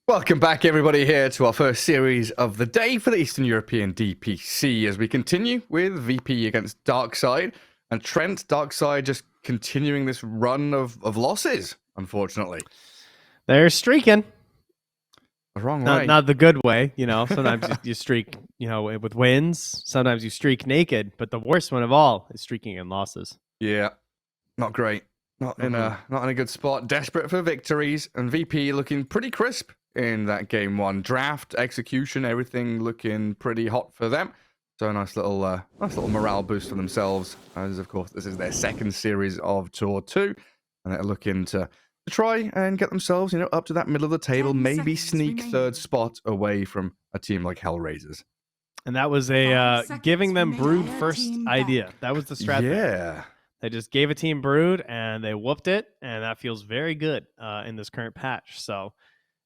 Welcome back, everybody, here to our first series of the day for the Eastern European DPC as we continue with VP against Darkside. And Trent, Darkside just continuing this run of losses, unfortunately. They're streaking. The wrong way. Not the good way, you know. Sometimes you streak, you know, with wins. Sometimes you streak naked. But the worst one of all is streaking in losses. Yeah, not great. Not in a good spot. Desperate for victories, and VP looking pretty crisp in that game one. Draft, execution, everything looking pretty hot for them. So a nice little morale boost for themselves, as of course this is their second series of Tour 2, and they're looking to try and get themselves, you know, up to that middle of the table, maybe sneak third spot away from a team like Hellraisers. And that was a giving them Brood first idea. That was the strategy. Yeah. They just gave a team Brood and they whooped it, and that feels very good in this current patch. So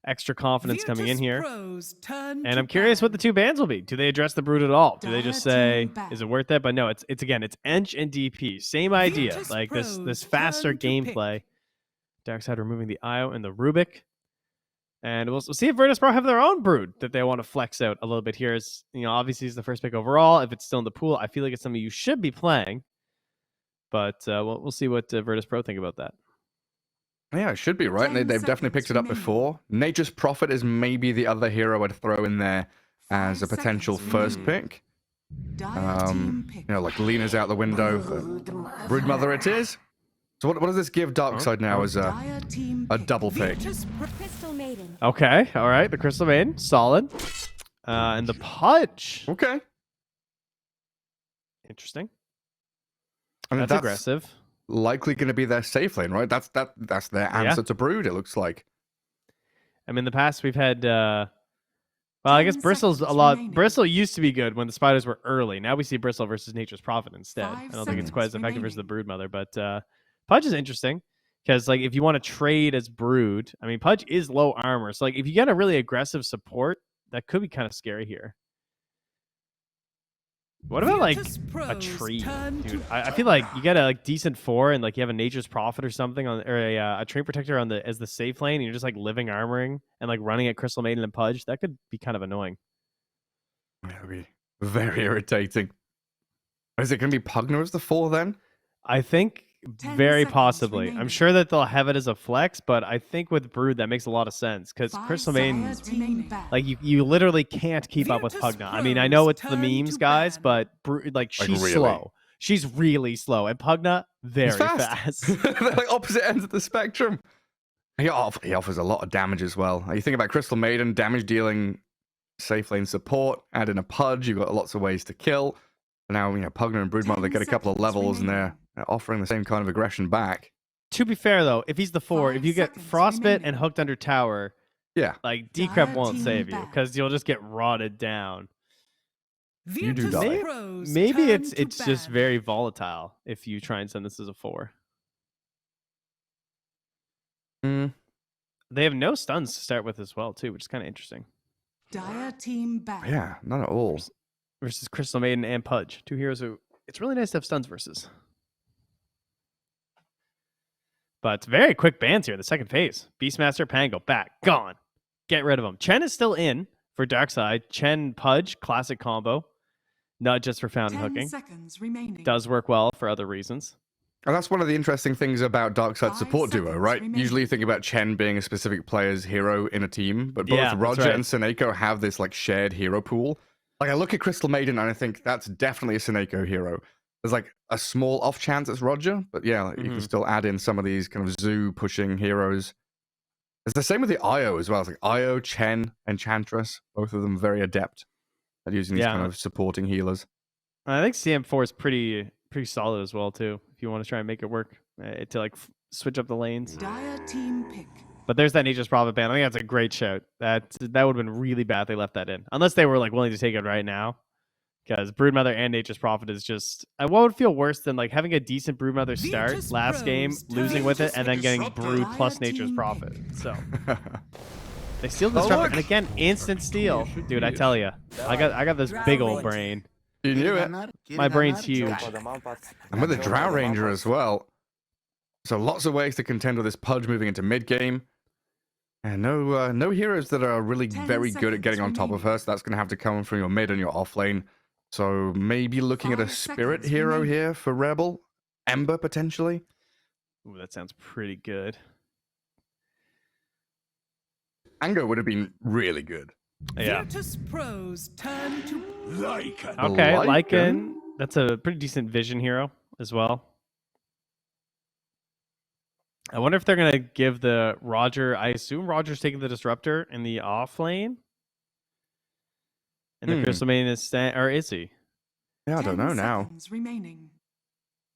extra confidence coming in here. And I'm curious what the two bans will be. Do they address the Brood at all? Do they just say, is it worth it? But no, it's again, it's Ench and DP. Same idea. Like this faster gameplay. Darkside removing the IO and the Rubik. And we'll see if Virtus.pro have their own Brood that they want to flex out a little bit here. Is, you know, obviously it's the first pick overall. If it's still in the pool, I feel like it's something you should be playing. But we'll see what Virtus.pro think about that. Yeah, it should be, right? They've definitely picked it up before. Nature's Prophet is maybe the other hero I'd throw in there as a potential first pick. You know, like Lena's out the window. Broodmother it is. So what does this give Darkside now as a double pick? Okay, all right. The Crystal Maiden, solid. And the Pudge. Okay. Interesting. I mean, that's aggressive. Likely going to be their safe lane, right? That's their answer to Brood, it looks like. I mean, in the past we've had well, I guess Bristle's a lot. Bristle used to be good when the spiders were early. Now we see Bristle versus Nature's Prophet instead. I don't think it's quite as effective versus the Broodmother, but Pudge is interesting because, like, if you want to trade as Brood, I mean, Pudge is low armor, so like if you get a really aggressive support, that could be kind of scary here. What about like a tree, dude? I feel like you get a like decent 4 and like you have a Nature's Prophet or something on, or a Tree Protector on the as the safe lane, and you're just like living armoring and like running at Crystal Maiden and Pudge. That could be kind of annoying. That would be very irritating. Is it going to be Pugner as the 4 then? I think very possibly. I'm sure that they'll have it as a flex, but I think with Brood that makes a lot of sense because Crystal Maiden, like you literally can't keep up with Pugna. I mean, I know it's the memes, guys, but like she's really slow. She's really slow, and Pugna very fast. They're like opposite ends of the spectrum. He offers a lot of damage as well. You think about Crystal Maiden, damage dealing, safe lane support, add in a Pudge, you've got lots of ways to kill. And now, you know, Pugna and Broodmother, they get a couple of levels and they're offering the same kind of aggression back. To be fair, though, if he's the 4, if you get Frostbit and hooked under tower, yeah, like Decrep won't save you because you'll just get rotted down. You do die. Maybe it's just very volatile if you try and send this as a 4. They have no stuns to start with as well, too, which is kind of interesting. Yeah, not at all. Versus Crystal Maiden and Pudge. 2 heroes who it's really nice to have stuns versus. But very quick bans here. The second phase. Beastmaster, Pango, back. Gone. Get rid of them. Chen is still in for Darkside. Chen, Pudge, classic combo. Not just for fountain hooking. Does work well for other reasons. And that's one of the interesting things about Darkside support duo, right? Usually you think about Chen being a specific player's hero in a team, but both Roger and Seneko have this like shared hero pool. Like, I look at Crystal Maiden and I think that's definitely a Seneko hero. There's like a small off chance it's Roger, but yeah, like, you can still add in some of these kind of zoo pushing heroes. It's the same with the IO as well. It's like IO, Chen, Enchantress, both of them very adept at using these kind of supporting healers. I think CM4 is pretty solid as well too. If you want to try and make it work to like switch up the lanes. Team pick. But there's that Nature's Prophet ban. I think that's a great shout. That would have been really bad if they left that in. Unless they were like willing to take it right now. Because Broodmother and Nature's Prophet is just... what would feel worse than like having a decent Broodmother start last game, losing with it, and then getting Brood plus Nature's Prophet. So... they steal this and again, instant steal. Dude, I tell you. I got this big old brain. You knew it. My brain's huge. And with the Drow Ranger as well. So lots of ways to contend with this Pudge moving into mid-game. And no heroes that are really very good at getting on top of her, so that's going to have to come from your mid and your off lane. So maybe looking at a spirit hero here for Rebel. Ember, potentially. Ooh, that sounds pretty good. Ango would have been really good. Yeah. Virtus.pro's turn to Lycan. Okay, Lycan. That's a pretty decent vision hero as well. I wonder if they're going to give the Roger... I assume Roger's taking the Disruptor in the off lane? And the Crystal Maiden is... Or is he? Yeah, I don't know now. Remaining.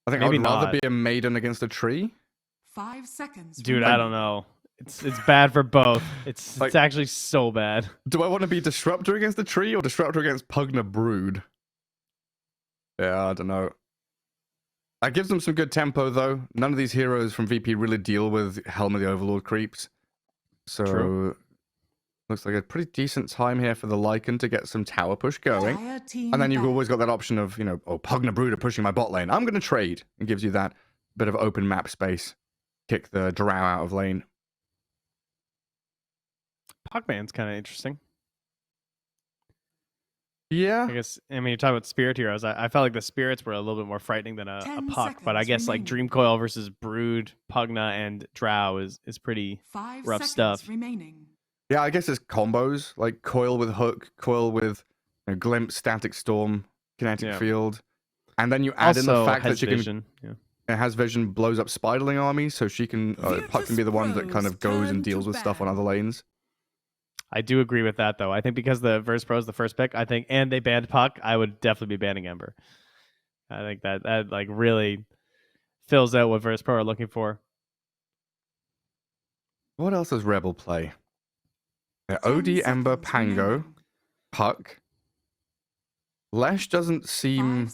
I think Maybe I'd rather not. be a Maiden against a tree. 5 seconds. Dude, I don't know. It's bad for both. It's actually so bad. Do I want to be Disruptor against the tree or Disruptor against Pugna Brood? Yeah, I don't know. That gives them some good tempo, though. None of these heroes from VP really deal with Helm of the Overlord creeps. So, True. Looks like a pretty decent time here for the Lycan to get some tower push going. And then you've always got that option of, oh, Pugna Brood are pushing my bot lane. I'm going to trade. It gives you that bit of open map space. Kick the Drow out of lane. Pugman's kind of interesting. Yeah. I guess, you're talking about spirit heroes. I felt like the spirits were a little bit more frightening than a Puck, but I guess like Dream Coil versus Brood, Pugna, and Drow is pretty rough stuff. Yeah, I guess it's combos, like Coil with Hook, Coil with Glimpse, Static Storm, Kinetic Field. And then you add in the fact that she can... It has vision, blows up Spiderling armies, so she can... Puck can be the one that kind of goes and deals with stuff on other lanes. I do agree with that, though. I think because the Virtus.pro is the first pick, and they banned Puck, I would definitely be banning Ember. I think that like really fills out what Virtus.pro are looking for. What else does Rebel play? OD, Ember, Pango, Puck. Lesh doesn't seem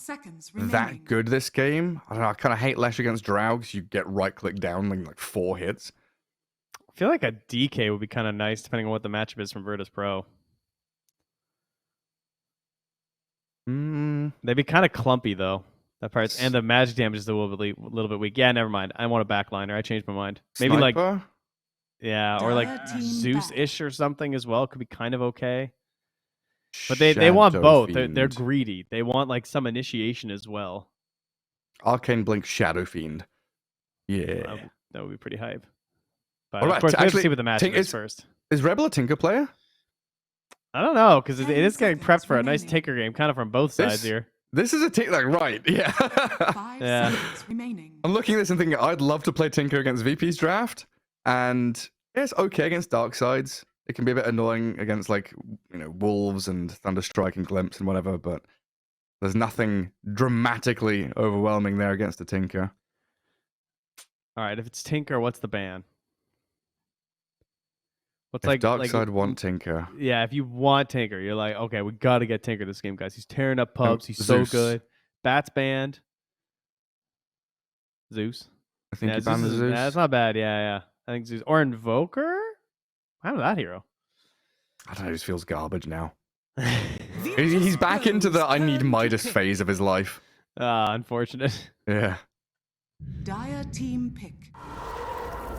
that good this game. I don't know, I kind of hate Lesh against Drow because you get right-click down like 4 hits. I feel like a DK would be kind of nice depending on what the matchup is from Virtus.pro. They'd be kind of clumpy, though. That part's, and the magic damage is a little bit weak. Yeah, never mind. I want a backliner. I changed my mind. Maybe Sniper? or like Zeus-ish or something as well. Could be kind of okay. But they want both. They're greedy. They want like some initiation as well. Arcane Blink Shadow Fiend. Yeah. That would be pretty hype. But of course, we have to see what the matchup is first. Is Rebel a Tinker player? I don't know, because it is getting prepped for a nice Tinker game, kind of from both sides here. This is a Tinker, like, right, yeah. 5 seconds remaining. I'm looking at this and thinking, I'd love to play Tinker against VP's draft, and it's okay against Darksides. It can be a bit annoying against, like, Wolves and Thunderstrike and Glimpse and whatever, but there's nothing dramatically overwhelming there against a Tinker. All right, if it's Tinker, what's the ban? What's if Darkside want Tinker? Yeah, if you want Tinker, you're like, okay, we got to get Tinker this game, guys. He's tearing up pubs. He's so good. Bats banned. Zeus. I think you banned the Zeus. That's not bad. Yeah. I think Zeus. Or Invoker? How did that hero? I don't know. He just feels garbage now. He's back into the I need Midas phase of his life. Unfortunate. Yeah. Dire team pick.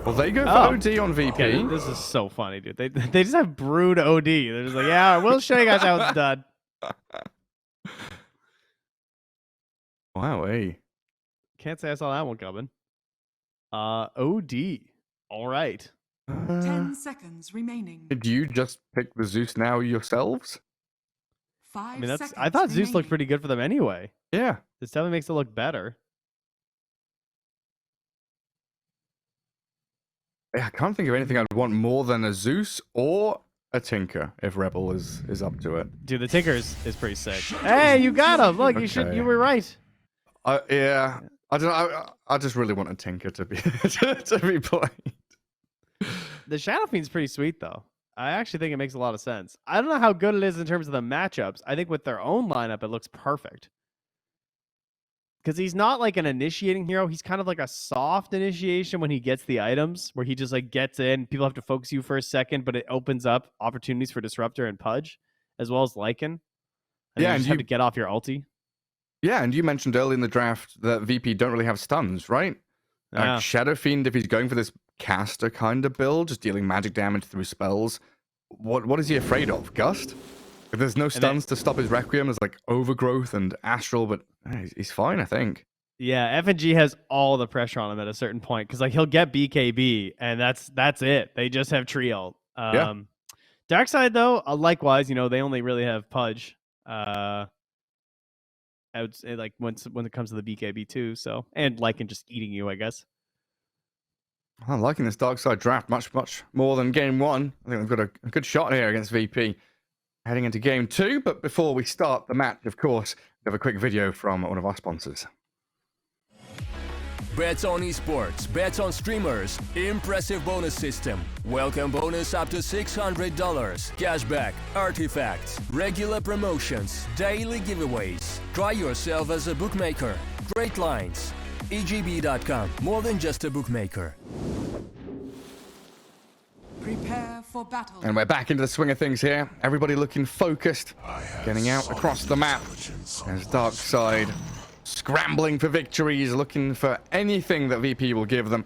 Well, they go for OD on VP. Okay, this is so funny, dude. They just have Brood OD. They're just like, yeah, we'll show you guys how it's done. Wow, hey. Can't say I saw that one coming. OD. All right. 10 seconds remaining. Did you just pick the Zeus now yourselves? 5 seconds I thought Zeus remaining. looked pretty good for them anyway. Yeah. This definitely makes it look better. I can't think of anything I'd want more than a Zeus or a Tinker if Rebel is up to it. Dude, the Tinker is pretty sick. Hey, you got him! Look, you were right. Yeah. I don't know. I just really want a Tinker to be to be played. The Shadow Fiend's pretty sweet though. I actually think it makes a lot of sense. I don't know how good it is in terms of the matchups. I think with their own lineup, it looks perfect. Because he's not like an initiating hero. He's kind of like a soft initiation when he gets the items, where he just like gets in. People have to focus you for a second, but it opens up opportunities for Disruptor and Pudge, as well as Lycan. And you just have to get off your ulti. Yeah, and you mentioned early in the draft that VP don't really have stuns, right? Yeah. Shadow Fiend, if he's going for this caster kind of build, just dealing magic damage through spells. What is he afraid of? Gust? If there's no stuns to stop his Requiem, there's like Overgrowth and Astral, but he's fine, I think. Yeah, FNG has all the pressure on him at a certain point because like he'll get BKB and that's it. They just have Trio. Darkside though, likewise, you know, they only really have Pudge. I would say like when it comes to the BKB too. So and Lycan just eating you, I guess. I'm liking this Darkside draft much more than game 1. I think we've got a good shot here against VP. Heading into game 2, but before we start the match, of course, we have a quick video from one of our sponsors. Bets on esports, bets on streamers, impressive bonus system. Welcome bonus up to $600. Cashback, artifacts, regular promotions, daily giveaways. Try yourself as a bookmaker. Great lines. EGB.com, more than just a bookmaker. Prepare for battle. And we're back into the swing of things here. Everybody looking focused, getting out across the map. As Darkside scrambling for victories, looking for anything that VP will give them.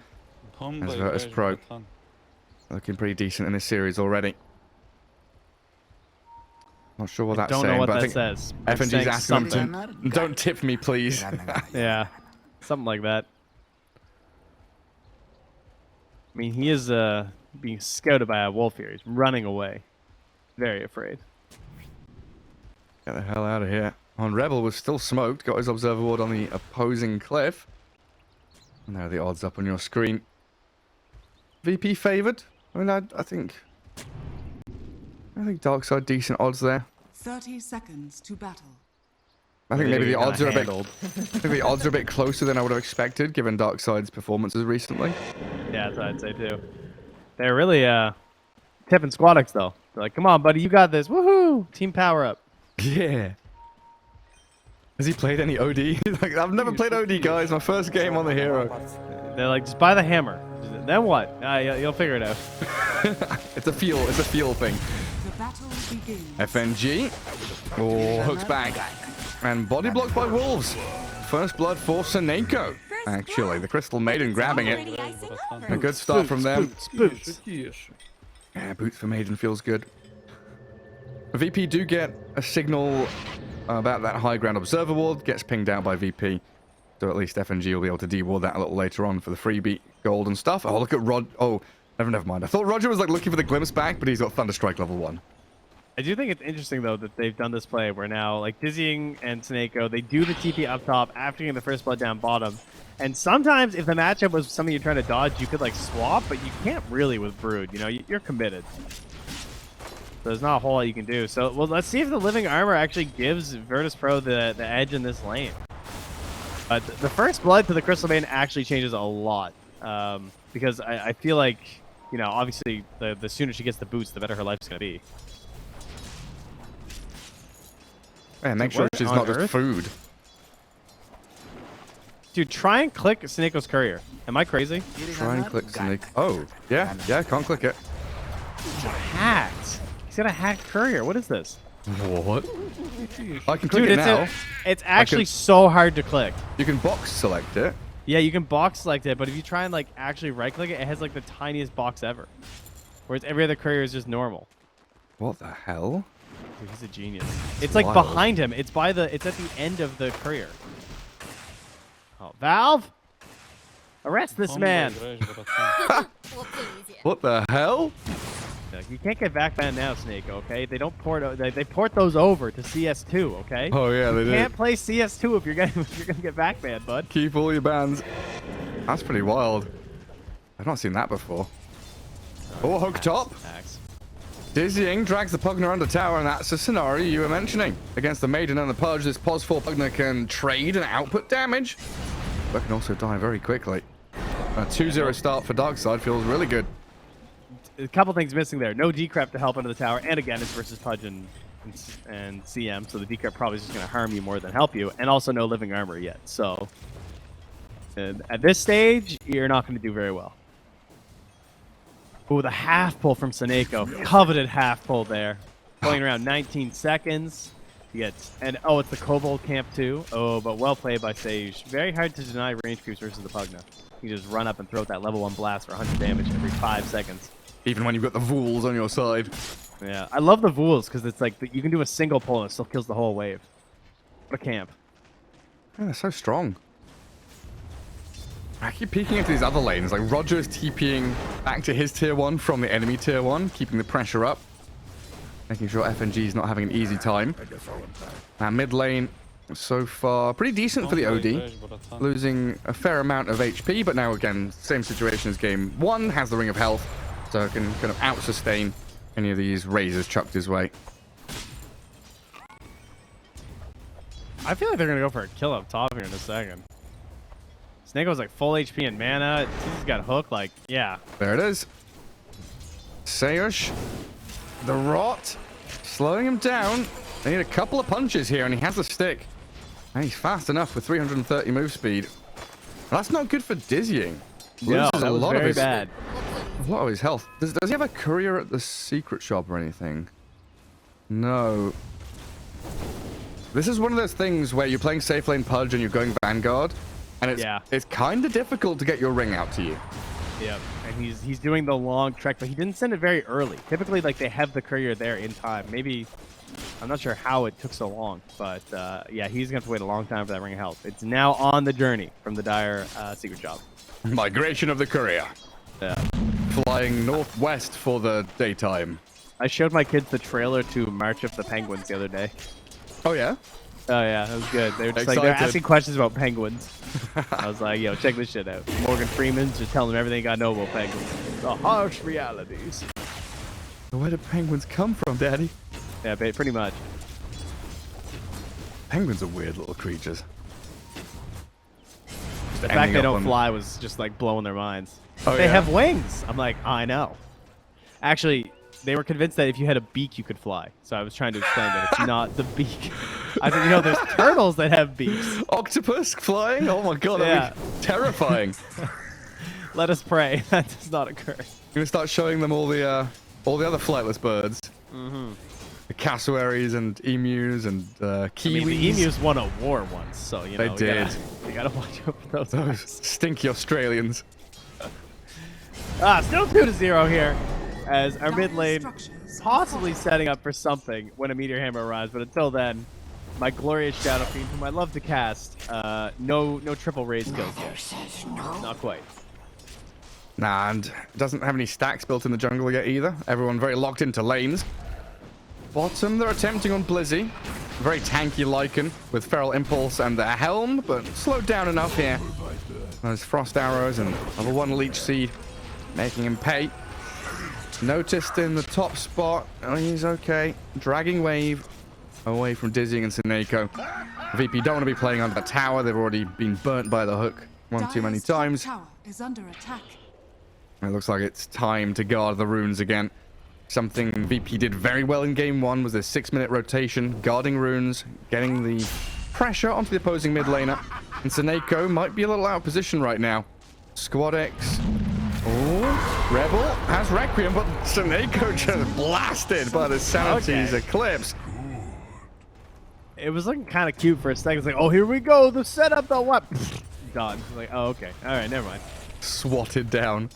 As Virtus.pro looking pretty decent in this series already. Not sure what that's saying, don't know what but I that think says. FNG's asking them to don't tip me, please. Yeah, something like that. I mean, he is being scouted by a wolf here. He's running away. Very afraid. Get the hell out of here. On Rebel was still smoked. Got his Observer Ward on the opposing cliff. And there are the odds up on your screen. VP favored. I mean, I think Darkside decent odds there. 30 seconds to battle. I think maybe the odds are a bit closer than I would have expected, given Darkside's performances recently. Yeah, that's what I'd say too. They're really tipping Squadix though. They're like, come on, buddy, you got this. Woohoo! Team power up. Yeah. Has he played any OD? Like, I've never played OD, guys. My first game on the hero. They're like, just buy the hammer. Then what? You'll figure it out. It's a feel thing. The battle begins. FNG. Oh, hooks back. And body blocked by Wolves. First blood for Seneko. Actually, the Crystal Maiden grabbing it. A good start from them. Boots. Yeah, boots for Maiden feels good. VP do get a signal about that high ground Observer Ward. Gets pinged out by VP. So at least FNG will be able to deward that a little later on for the freebie gold and stuff. Oh, look at Rod. Oh, never mind. I thought Roger was like looking for the glimpse back, but he's got Thunderstrike level 1. I do think it's interesting though that they've done this play where now like Dizzying and Seneko, they do the TP up top after getting the first blood down bottom. And sometimes if the matchup was something you're trying to dodge, you could like swap, but you can't really with Brood. You know, you're committed. So there's not a whole lot you can do. So well, let's see if the living armor actually gives Virtus.pro the edge in this lane. But the first blood to the Crystal Maiden actually changes a lot because I feel like, you know, obviously the sooner she gets the boots, the better her life's gonna be. Yeah, make sure she's not just food. Dude, try and click Seneko's courier. Am I crazy? Try and click Seneko. Oh, yeah, can't click it. Hacked. He's got a hacked courier. What is this? What? I can click it now. It's actually so hard to click. You can box select it. Yeah, you can box select it, but if you try and like actually right click it, it has like the tiniest box ever. Whereas every other courier is just normal. What the hell? Dude, he's a genius. It's like behind him. It's at the end of the courier. Oh, Valve! Arrest this man! What the hell? Like, you can't get backbanned now, Snake, okay? They don't port they port those over to CS2, okay? Oh yeah, they do. You can't play CS2 if you're gonna get backbanned, bud. Keep all your bans. That's pretty wild. I've not seen that before. Oh, hook top. Dizzying drags the Pugner under tower, and that's the scenario you were mentioning. Against the Maiden and the Pudge, this Pos 4 Pugner can trade and output damage, but can also die very quickly. A 2-0 start for Darkside feels really good. A couple things missing there. No decrep to help under the tower, and again, it's versus Pudge and CM, so the decrep probably is just going to harm you more than help you, and also no living armor yet. So at this stage, you're not going to do very well. Ooh, the half pull from Seneko. Coveted half pull there. Going around 19 seconds. And oh, it's the Kobold camp too. Oh, but well played by Sage. Very hard to deny range creeps versus the Pugna. You just run up and throw that level 1 blast for 100 damage every 5 seconds. Even when you've got the Vools on your side. Yeah, I love the Vools because it's like you can do a single pull and it still kills the whole wave. What a camp. Yeah, they're so strong. I keep peeking into these other lanes. Like Roger is TPing back to his tier 1 from the enemy tier 1, keeping the pressure up. Making sure FNG is not having an easy time. Now mid lane, so far, pretty decent for the OD. Losing a fair amount of HP, but now again, same situation as game 1. Has the Ring of Health, so it can kind of out-sustain any of these razors chucked his way. I feel like they're going to go for a kill up top here in a second. Snake was like full HP and mana. He's got hook, like, yeah. There it is. Sayush, the rot, slowing him down. They need a couple of punches here, and he has the stick. And he's fast enough with 330 move speed. That's not good for dizzying. No, Loses that was very bad. A lot of his health. Does he have a courier at the secret shop or anything? No. This is one of those things where you're playing safe lane Pudge and you're going Vanguard, and it's kind of difficult to get your ring out to you. Yeah, and he's doing the long trek, but he didn't send it very early. Typically, like, they have the courier there in time. Maybe, I'm not sure how it took so long, but yeah, he's going to have to wait a long time for that ring of health. It's now on the journey from the Dire secret shop. Migration of the courier. Yeah. Flying northwest for the daytime. I showed my kids the trailer to March of the Penguins the other day. Oh, yeah? Oh, yeah, that was good. They were just like, they're asking questions about penguins. I was like, yo, check this shit out. Morgan Freeman's just telling them everything you got to know about penguins. The harsh realities. Where do penguins come from, Daddy? Yeah, pretty much. Penguins are weird little creatures. The fact they don't fly was just like blowing their minds. Oh, they have wings. I'm like, I know. Actually, they were convinced that if you had a beak, you could fly. So I was trying to explain that it's not the beak. I said, you know, there's turtles that have beaks. Octopus flying? Oh my god, that'd be terrifying. Let us pray that does not occur. You're gonna start showing them all the other flightless birds. Mm-hmm. The cassowaries and emus and kiwis. I mean, the emus won a war once, so you know. They did. You gotta watch out for those. Those stinky Australians. Still 2-0 here, as our mid lane possibly setting up for something when a meteor hammer arrives. But until then, my glorious Shadow Fiend, whom I love to cast, no triple raise kills yet. Not quite. Nah, and doesn't have any stacks built in the jungle yet either. Everyone very locked into lanes. Bottom, they're attempting on Blizzy. Very tanky Lycan with Feral Impulse and the Helm, but slowed down enough here. Those Frost Arrows and level 1 Leech Seed, making him pay. Noticed in the top spot. Oh, he's okay. Dragging Wave away from Dizzying and Sineko. VP don't want to be playing under the tower. They've already been burnt by the hook one too many times. Tower is under attack. It looks like it's time to guard the runes again. Something VP did very well in game 1 was this 6-minute rotation, guarding runes, getting the pressure onto the opposing mid laner. And Sineko might be a little out of position right now. Squad X. Oh, Rebel has Requiem, but Sineko just blasted by the Sanity's Eclipse. It was looking kind of cute for a second. It's like, oh, here we go. The setup, the what? Done. Like, oh, okay. All right, never mind. Swatted down.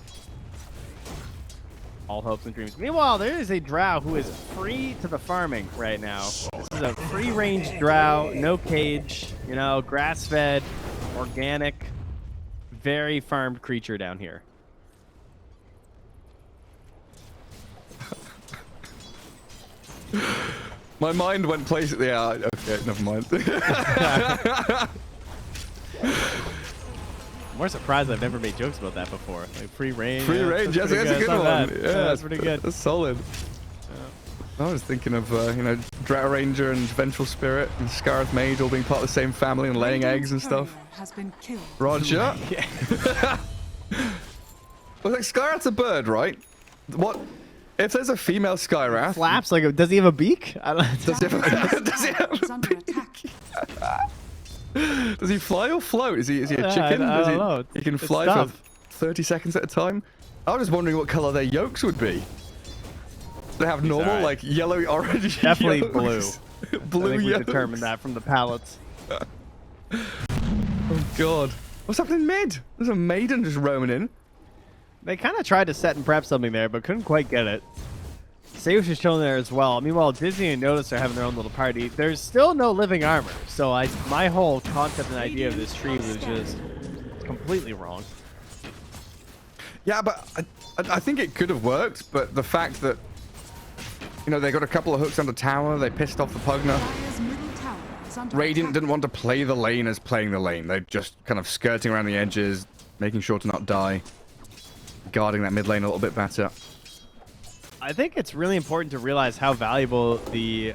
All hopes and dreams. Meanwhile, there is a drow who is free to the farming right now. This is a free-range drow, no cage, you know, grass-fed, organic, very farmed creature down here. My mind went places. Yeah, okay, never mind. I'm more surprised I've never made jokes about that before. Like free range. Free range, yes, that's a good one. Yeah, that's pretty good. That's solid. I was thinking of, you know, Drow Ranger and Vengeful Spirit and Scarith Mage all being part of the same family and laying eggs and stuff. Has been killed. Roger. Well, like, Skywrath's a bird, right? What? If there's a female Skywrath... Flaps? Like, does he have a beak? I don't does he have a beak? Does he fly or float? Is he a chicken? I don't know. He can fly for 30 seconds at a time? I was just wondering what color their yolks would be. to have normal, right. like yellow, orange. Definitely yolks. blue. Blue I think we yolks. determined that from the pallets. Oh god. What's happening mid? There's a maiden just roaming in. They kind of tried to set and prep something there, but couldn't quite get it. Sayush is chilling there as well. Meanwhile, Disney and Notice are having their own little party. There's still no living armor, so my whole concept and idea of this tree was just completely wrong. Yeah, but I think it could have worked, but the fact that, you know, they got a couple of hooks under tower, they pissed off the Pugna. Radiant didn't want to play the lane as playing the lane. They're just kind of skirting around the edges, making sure to not die, guarding that mid lane a little bit better. I think it's really important to realize how valuable the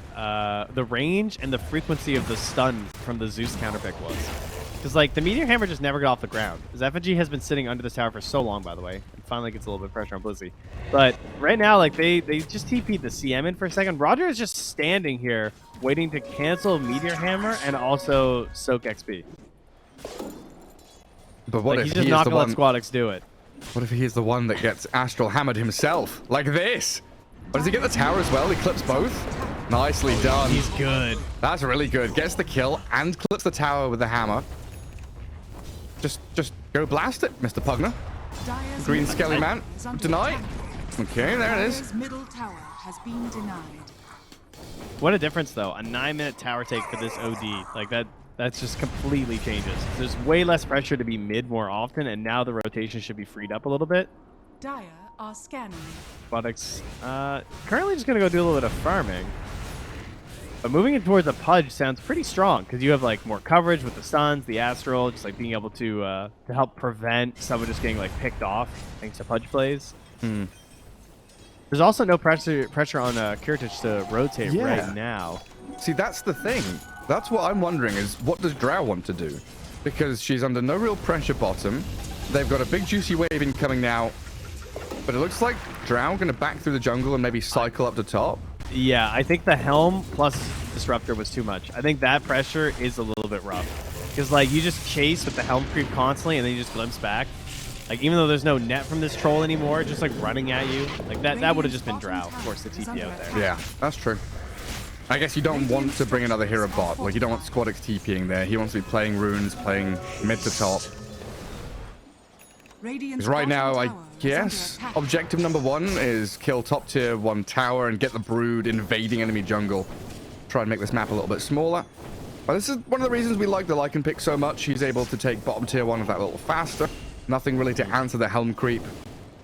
range and the frequency of the stun from the Zeus counterpick was. Because, like, the Meteor Hammer just never got off the ground. Because FNG has been sitting under this tower for so long, by the way. And finally gets a little bit of pressure on Blizzy. But right now, like, they just TP'd the CM in for a second. Roger is just standing here waiting to cancel Meteor Hammer and also soak XP. But what like, if he's just he not is the going to one... let Squadix do it? What if he's the one that gets Astral Hammered himself? Like this? Or does he get the tower as well? He clips both? Nicely done. He's good. That's really good. Gets the kill and clips the tower with the hammer. Just go blast it, Mr. Pugna. Green Skelly Man. Deny. Okay, there it is. Middle tower has been denied. What a difference, though. A 9-minute tower take for this OD. Like, that's just completely changes. There's way less pressure to be mid more often, and now the rotation should be freed up a little bit. Dire are scanning. Squadix, currently just going to go do a little bit of farming. But moving it towards a Pudge sounds pretty strong, because you have, like, more coverage with the stuns, the Astral, just, like, being able to help prevent someone just getting, like, picked off thanks to Pudge plays. There's also no pressure on Kiritich to rotate right now. See, that's the thing. That's what I'm wondering is, what does Drow want to do? Because she's under no real pressure bottom. They've got a big juicy wave incoming now. But it looks like Drow going to back through the jungle and maybe cycle up to top. Yeah, I think the Helm plus Disruptor was too much. I think that pressure is a little bit rough. Because, like, you just chase with the Helm creep constantly and then you just glimpse back. Like, even though there's no net from this troll anymore, just, like, running at you. Like, that would have just been Drow. Force the TP out there. Yeah, that's true. I guess you don't want to bring another hero bot. Like, you don't want Squadix TPing there. He wants to be playing runes, playing mid to top. Because right now, I guess, objective number 1 is kill top tier 1 tower and get the Brood invading enemy jungle. Try and make this map a little bit smaller. But this is one of the reasons we like the Lycan pick so much. He's able to take bottom tier 1 of that a little faster. Nothing really to answer the Helm creep.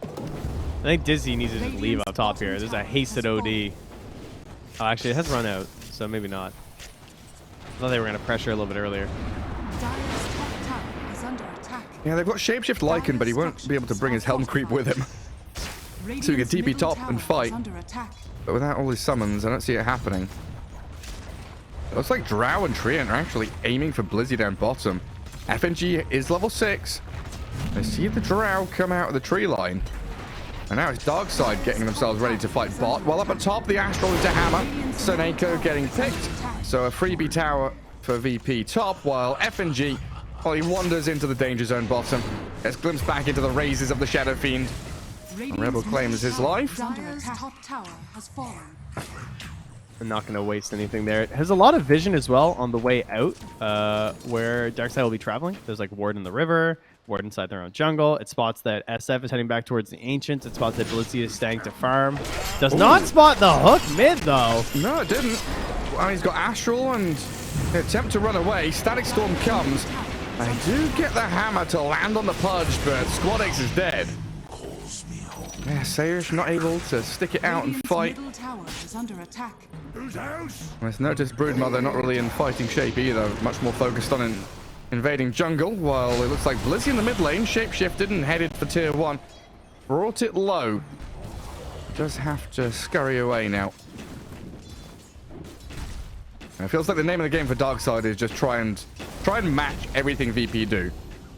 I think Dizzy needs to just leave up top here. There's a hasted OD. Oh, actually, it has run out, so maybe not. I thought they were going to pressure a little bit earlier. Yeah, they've got Shapeshift Lycan, but he won't be able to bring his Helm creep with him. So he can TP top and fight. But without all his summons, I don't see it happening. It looks like Drow and Treant are actually aiming for Blizzy down bottom. FNG is level 6. They see the Drow come out of the tree line. And now it's Darkside getting themselves ready to fight bot. While up at top, the Astral into hammer. Seneko getting picked. So a freebie tower for VP top, while FNG, well, he wanders into the danger zone bottom. Gets glimpsed back into the razes of the Shadow Fiend. Rebel claims his life. I'm not going to waste anything there. It has a lot of vision as well on the way out, where Darkside will be traveling. There's like ward in the river, ward inside their own jungle. It spots that SF is heading back towards the Ancients. It spots that Blizzy is staying to farm. Does not spot the hook mid, though. No, it didn't. Well, he's got Astral and they attempt to run away. Static Storm comes. I do get the hammer to land on the Pudge, but Squadix is dead. Yeah, Sayers not able to stick it out and fight. Let's notice Broodmother not really in fighting shape either. Much more focused on invading jungle, while it looks like Blizzy in the mid lane shapeshifted and headed for tier 1. Brought it low. Does have to scurry away now. And it feels like the name of the game for Darkside is just try and match everything VP do.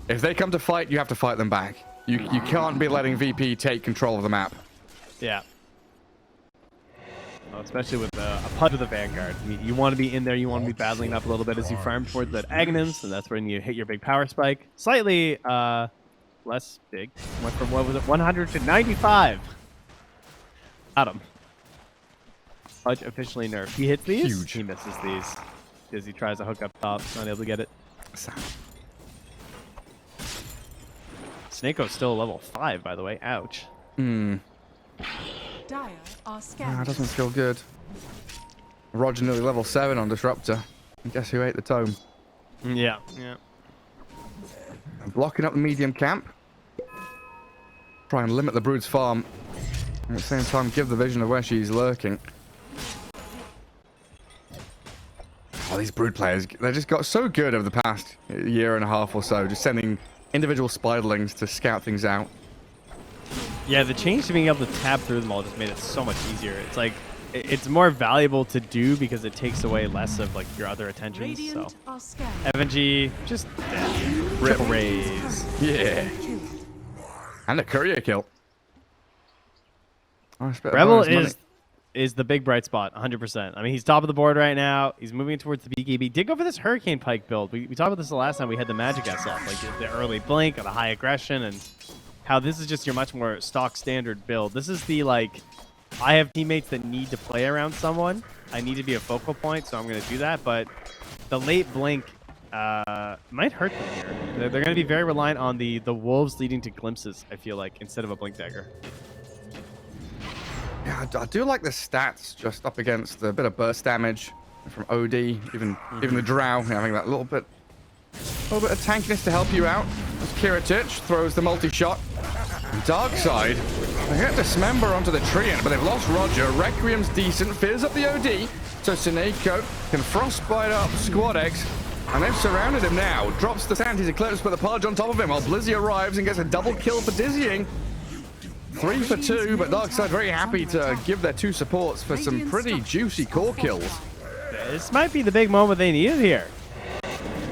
If they come to fight, you have to fight them back. You can't be letting VP take control of the map. Yeah. Well, especially with a Pudge with a Vanguard. You want to be in there, you want to be battling up a little bit as you farm towards that Aghanim's, and that's when you hit your big power spike. Slightly less big. Went from, what was it, 100 to 95. Got him. Pudge officially nerfed. He hits these. Huge. He misses these. As he tries to hook up top, not able to get it. Snakeo's still level 5, by the way. Ouch. Dire are scanning. That doesn't feel good. Roger nearly level 7 on Disruptor. And guess who ate the tome? Yeah. Blocking up the medium camp. Try and limit the Brood's farm. And at the same time, give the vision of where she's lurking. Oh, these Brood players, they just got so good over the past year and a half or so, just sending individual spiderlings to scout things out. Yeah, the change to being able to tab through them all just made it so much easier. It's like, it's more valuable to do because it takes away less of like your other attentions. So, FNG, just dead. Triple raise. Yeah. And a courier kill. Rebel is the big bright spot, 100%. I mean, he's top of the board right now. He's moving towards the BKB. Did go for this Hurricane Pike build. We talked about this the last time we had the Magic S off, like the early blink or the high aggression, and how this is just your much more stock standard build. This is the, like, I have teammates that need to play around someone. I need to be a focal point, so I'm going to do that. But the late blink might hurt them here. They're going to be very reliant on the wolves leading to glimpses, I feel like, instead of a blink dagger. Yeah, I do like the stats just up against the bit of burst damage from OD, even the Drow having that little bit of tankiness to help you out. As Kiritich throws the multi-shot. Darkside, they get Dismember onto the Treant, but they've lost Roger. Requiem's decent, fears up the OD, so Sineko can frostbite up Squad X, and they've surrounded him now. Drops the Sandy's Eclipse, but the Pudge on top of him while Blizzy arrives and gets a double kill for Dizzying. 3 for 2, but Darkside very happy to give their 2 supports for some pretty juicy core kills. This might be the big moment they needed here.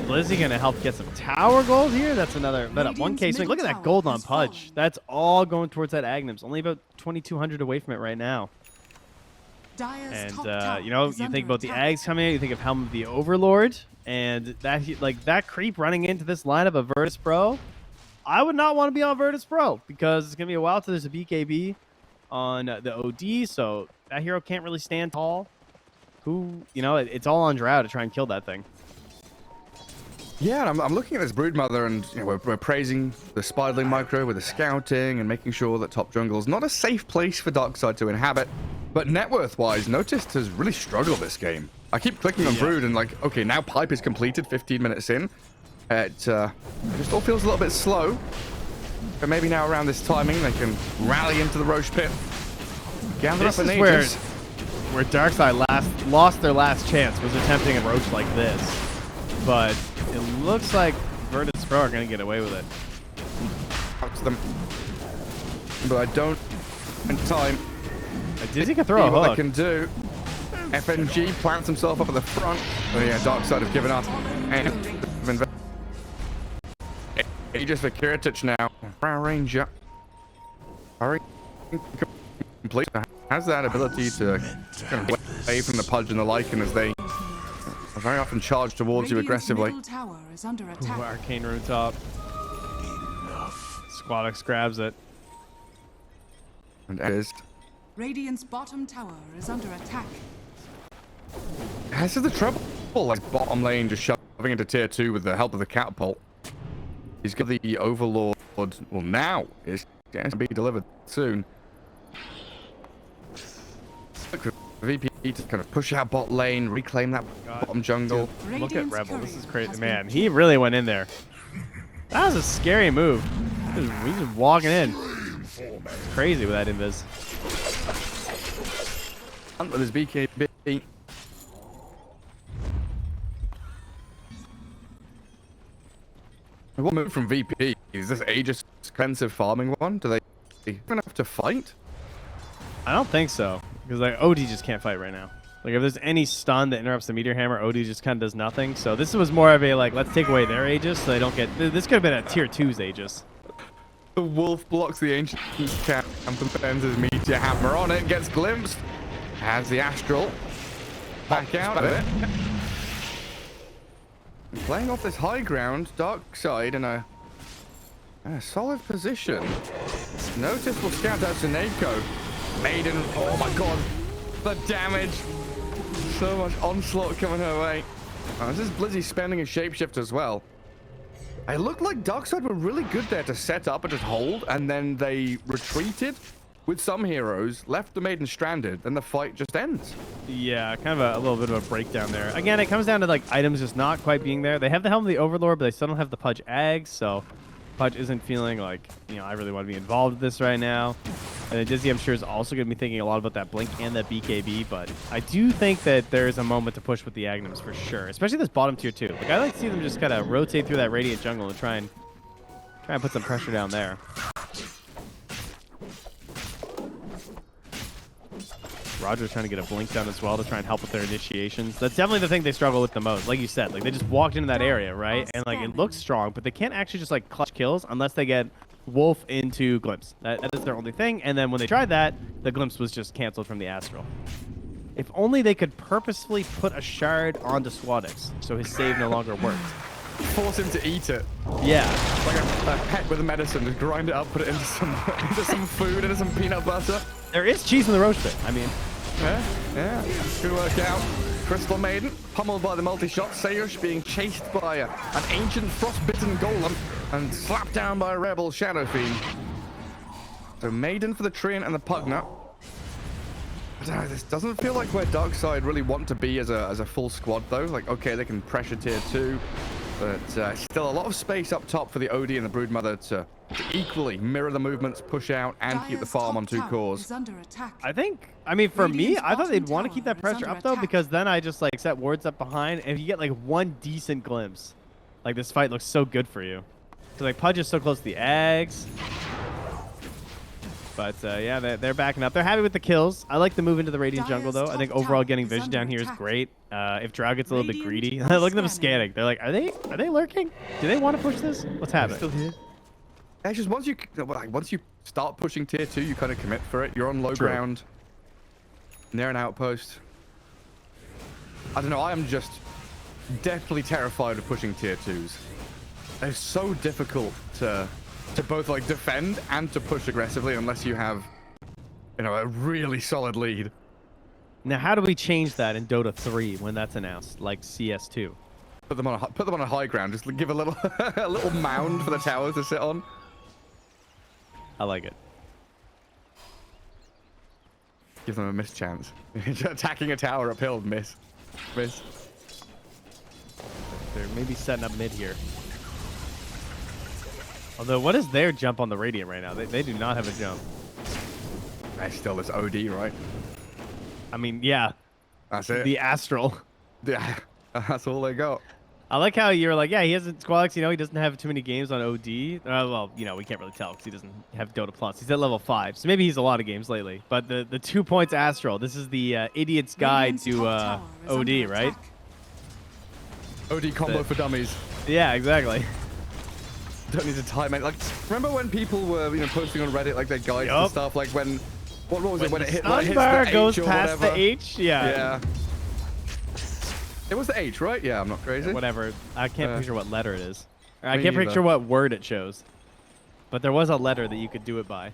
Blizzy gonna help get some tower gold here. That's another 1k swing. Look at that gold on Pudge. That's all going towards that Aghanim's. Only about 2,200 away from it right now. And you know, you think about the Ags coming in, you think of Helm of the Overlord, and that creep running into this lineup of Virtus.pro. I would not want to be on Virtus.pro because it's going to be a while till there's a BKB on the OD, so that hero can't really stand tall. It's all on Drow to try and kill that thing. Yeah, and I'm looking at this Broodmother, and we're praising the Spiderling micro with the scouting and making sure that top jungle is not a safe place for Darkside to inhabit. But net worth-wise, Noticed has really struggled this game. I keep clicking on Brood and like, okay, now Pipe is completed 15 minutes in. It just all feels a little bit slow, but maybe now around this timing they can rally into the Roche pit, gather up an Aegis. Where Darkside lost their last chance was attempting a Roche like this, but it looks like Virtus.pro are going to get away with it. Up to them, but I don't in time. Dizzy can throw a what hook. They can do. FNG plants himself up at the front. Oh yeah, Darkside have given up. And Aegis for Kiritich now. Ranger. Complete. Has that ability to kind of away from the Pudge and the Lycan as they very often charge towards you aggressively. Ooh, Arcane Rune top. Squad X grabs it. And it is. Radiant's bottom tower is under attack. This is the trouble. Like bottom lane just shoving into tier 2 with the help of the catapult. He's got the Overlord. Well, now it's going to be delivered soon. VP to kind of push out bot lane, reclaim that bottom jungle. Dude, look at Rebel. This is crazy. Man, he really went in there. That was a scary move. He's just walking in. Crazy with that invis. With his BKB. What move from VP? Is this Aegis expensive farming one? Do they even have to fight? I don't think so. Because like OD just can't fight right now. Like if there's any stun that interrupts the meteor hammer, OD just kind of does nothing. So this was more of a like, let's take away their Aegis so they don't get... This could have been a tier 2's Aegis. The wolf blocks the ancient camp and bends his meteor hammer on it, gets glimpsed. Has the astral back out of it. Playing off this high ground, Darkside in a solid position. Notice will scout out Sineko. Maiden, oh my god. The damage. So much onslaught coming her way. This is Blizzy spending a shapeshift as well. It looked like Darkside were really good there to set up and just hold, and then they retreated with some heroes, left the maiden stranded, then the fight just ends. Yeah, kind of a little bit of a breakdown there. Again, it comes down to like items just not quite being there. They have the Helm of the Overlord, but they still don't have the Pudge eggs, so Pudge isn't feeling like, you know, I really want to be involved with this right now. And then Dizzy, I'm sure, is also going to be thinking a lot about that Blink and that BKB, but I do think that there is a moment to push with the Agnums for sure, especially this bottom tier 2. Like, I like to see them just kind of rotate through that Radiant jungle and try and put some pressure down there. Roger's trying to get a Blink down as well to try and help with their initiations. That's definitely the thing they struggle with the most. Like you said, like they just walked into that area, right? And like it looks strong, but they can't actually just like clutch kills unless they get Wolf into Glimpse. That is their only thing. And then when they tried that, the Glimpse was just canceled from the Astral. If only they could purposefully put a shard onto Swadix so his save no longer worked. Force him to eat it. Yeah. Like a pet with a medicine. Just grind it up, put it into some food, into some peanut butter. There is cheese in the roast pit. I mean, yeah. Good work out. Crystal Maiden, pummeled by the multi-shot. Sayush being chased by an ancient frostbitten golem and slapped down by a rebel Shadow Fiend. So Maiden for the Treant and the Pugna. I don't know, this doesn't feel like where Darkside really want to be as a full squad though. Like, okay, they can pressure tier 2, but still a lot of space up top for the OD and the Broodmother to equally mirror the movements, push out, and keep the farm on 2 cores. I mean, for me, I thought they'd want to keep that pressure up though, because then I just like set wards up behind, and if you get like one decent glimpse, like this fight looks so good for you. So like Pudge is so close to the eggs. But yeah, they're backing up. They're happy with the kills. I like the move into the Radiant jungle though. I think overall getting vision down here is great. If Drow gets a little bit greedy, look at them scanning. They're like, are they lurking? Do they want to push this? What's happening? Still here. Actually, once you start pushing tier 2, you kind of commit for it. You're on low ground, near an outpost. I don't know. I am just deathly terrified of pushing tier 2s. They're so difficult to both like defend and to push aggressively unless you have, you know, a really solid lead. Now, how do we change that in Dota 3 when that's announced, like CS2? Put them on a high ground. Just give a little a little mound for the towers to sit on. I like it. Give them a miss chance. Attacking a tower uphill, miss. They're maybe setting up mid here. Although, what is their jump on the Radiant right now? They do not have a jump. There's still this OD, right? I mean, yeah. That's it. The Astral. Yeah, that's all they got. I like how you're like, yeah, he hasn't, Squalex, you know, he doesn't have too many games on OD. Well, you know, we can't really tell because he doesn't have Dota Plus. He's at level 5, so maybe he's a lot of games lately. But the 2 points Astral, this is the idiot's guide to OD, right? OD combo for dummies. Yeah, exactly. Don't need to time it. Like, remember when people were, you know, posting on Reddit like their guides and stuff? Like when, what was it? When it hit, like, hits the H goes or past whatever. the H? Yeah. It was the H, right? Yeah, I'm not crazy. Yeah, whatever. I can't picture what letter it is. Or I can't picture what word it shows. But there was a letter that you could do it by.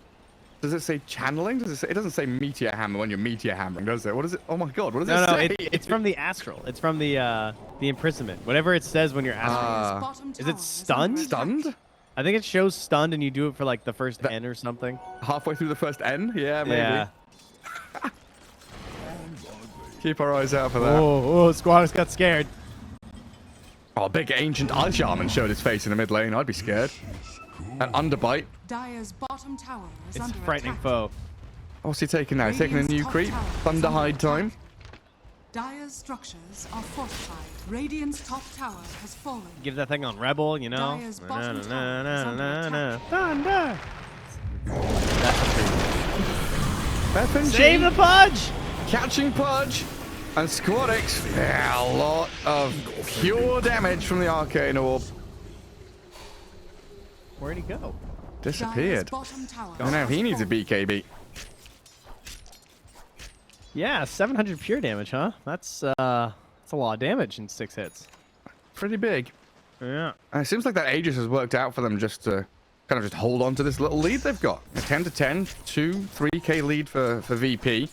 Does it say channeling? Does it say? It doesn't say meteor hammer when you're meteor hammering, does it? What is it? Oh my god, what does it say? No, it's from the Astral. It's from the imprisonment. Whatever it says when you're Astral. Is it stunned? Stunned? I think it shows stunned, and you do it for like the first N or something. Halfway through the first N? Yeah, maybe. Yeah. Keep our eyes out for that. Oh, Squatters got scared. Oh, big ancient Ice Shaman showed his face in the mid lane. I'd be scared. An underbite. Dire's bottom tower is It's a under frightening attack. foe. What's he taking now? He's taking a new creep. Thunderhide time. Dire's structures are fortified. Radiant's top tower has fallen. Give that thing on Rebel, you know. Dire's bottom tower is under attack. Thunder. FNG Save the Pudge! catching Pudge. And Squadix. Yeah, a lot of pure damage from the Arcane Orb. Where'd he go? Disappeared. Dire's bottom tower Oh, now he has needs a fallen. BKB. Yeah, 700 pure damage, huh? That's a lot of damage in 6 hits. Pretty big. Yeah. And it seems like that Aegis has worked out for them just to kind of just hold on to this little lead they've got. A 10 to 10, 2, 3k lead for VP.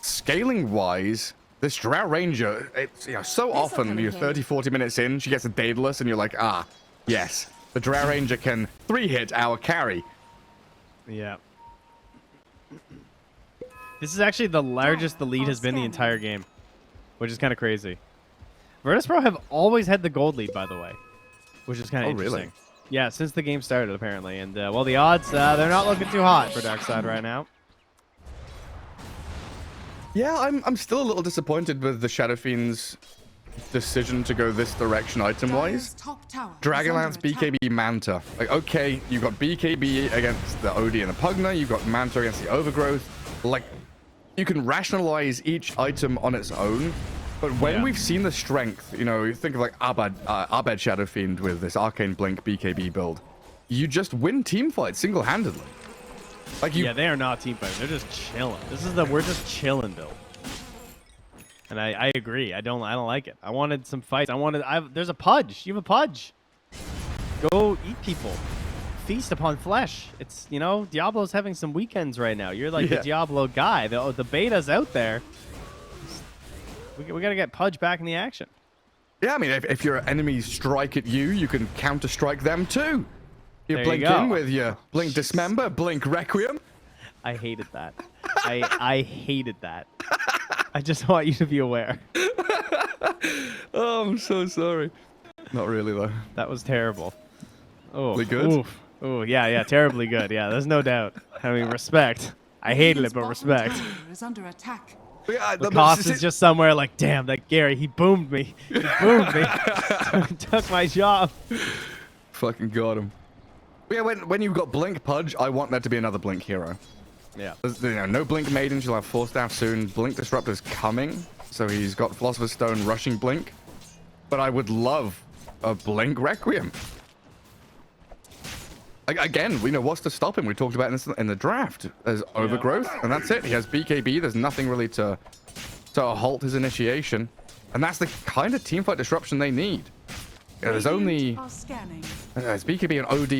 scaling-wise, this Drow Ranger, it's, you know, so often you're 30, 40 minutes in, she gets a Daedalus, and you're like, ah, yes, the Drow Ranger can 3-hit our carry. Yeah. This is actually the largest the lead has been the entire game, which is kind of crazy. Virtus.pro have always had the gold lead, by the way, which is kind of interesting. Really? Yeah, since the game started, apparently. And, well, the odds, they're not looking too hot for Darkside right now. Yeah, I'm still a little disappointed with the Shadow Fiend's decision to go this direction item-wise. Dragonlance, BKB, Manta. Like, okay, you've got BKB against the OD and the Pugna, you've got Manta against the Overgrowth. Like, you can rationalize each item on its own, but when we've seen the strength, you know, you think of like Abed Shadow Fiend with this Arcane Blink BKB build, you just win team fights single-handedly. Like yeah, they are not team fighting. They're just chilling. This is the we're just chilling build. And I agree. I don't like it. I wanted some fights. There's a Pudge. You have a Pudge. Go eat people. Feast upon flesh. It's, you know, Diablo's having some weekends right now. You're like the Diablo guy. The beta's out there. We got to get Pudge back in the action. Yeah, I mean, if your enemies strike at you, you can counter-strike them too. You blink in with your Blink Dismember, Blink Requiem. I hated that. I hated that. I just want you to be aware. Oh, I'm so sorry. Not really, though. That was terrible. Oh, good? Oof. Oh, yeah, terribly good. Yeah, there's no doubt. I mean, respect. I hated it, but respect. Is under attack. The cost is just somewhere like, damn, that Gary, he boomed me. He boomed me. Took my job. Fucking got him. Yeah, when you've got Blink Pudge, I want there to be another Blink hero. Yeah. There's, you know, no Blink Maiden, she'll have Force Staff soon. Blink Disruptor's coming, so he's got Philosopher's Stone rushing Blink. But I would love a Blink Requiem. Again, we know what's to stop him. We talked about this in the draft. There's Overgrowth, and that's it. He has BKB. There's nothing really to halt his initiation. And that's the kind of teamfight disruption they need. Yeah, there's only there's BKB and OD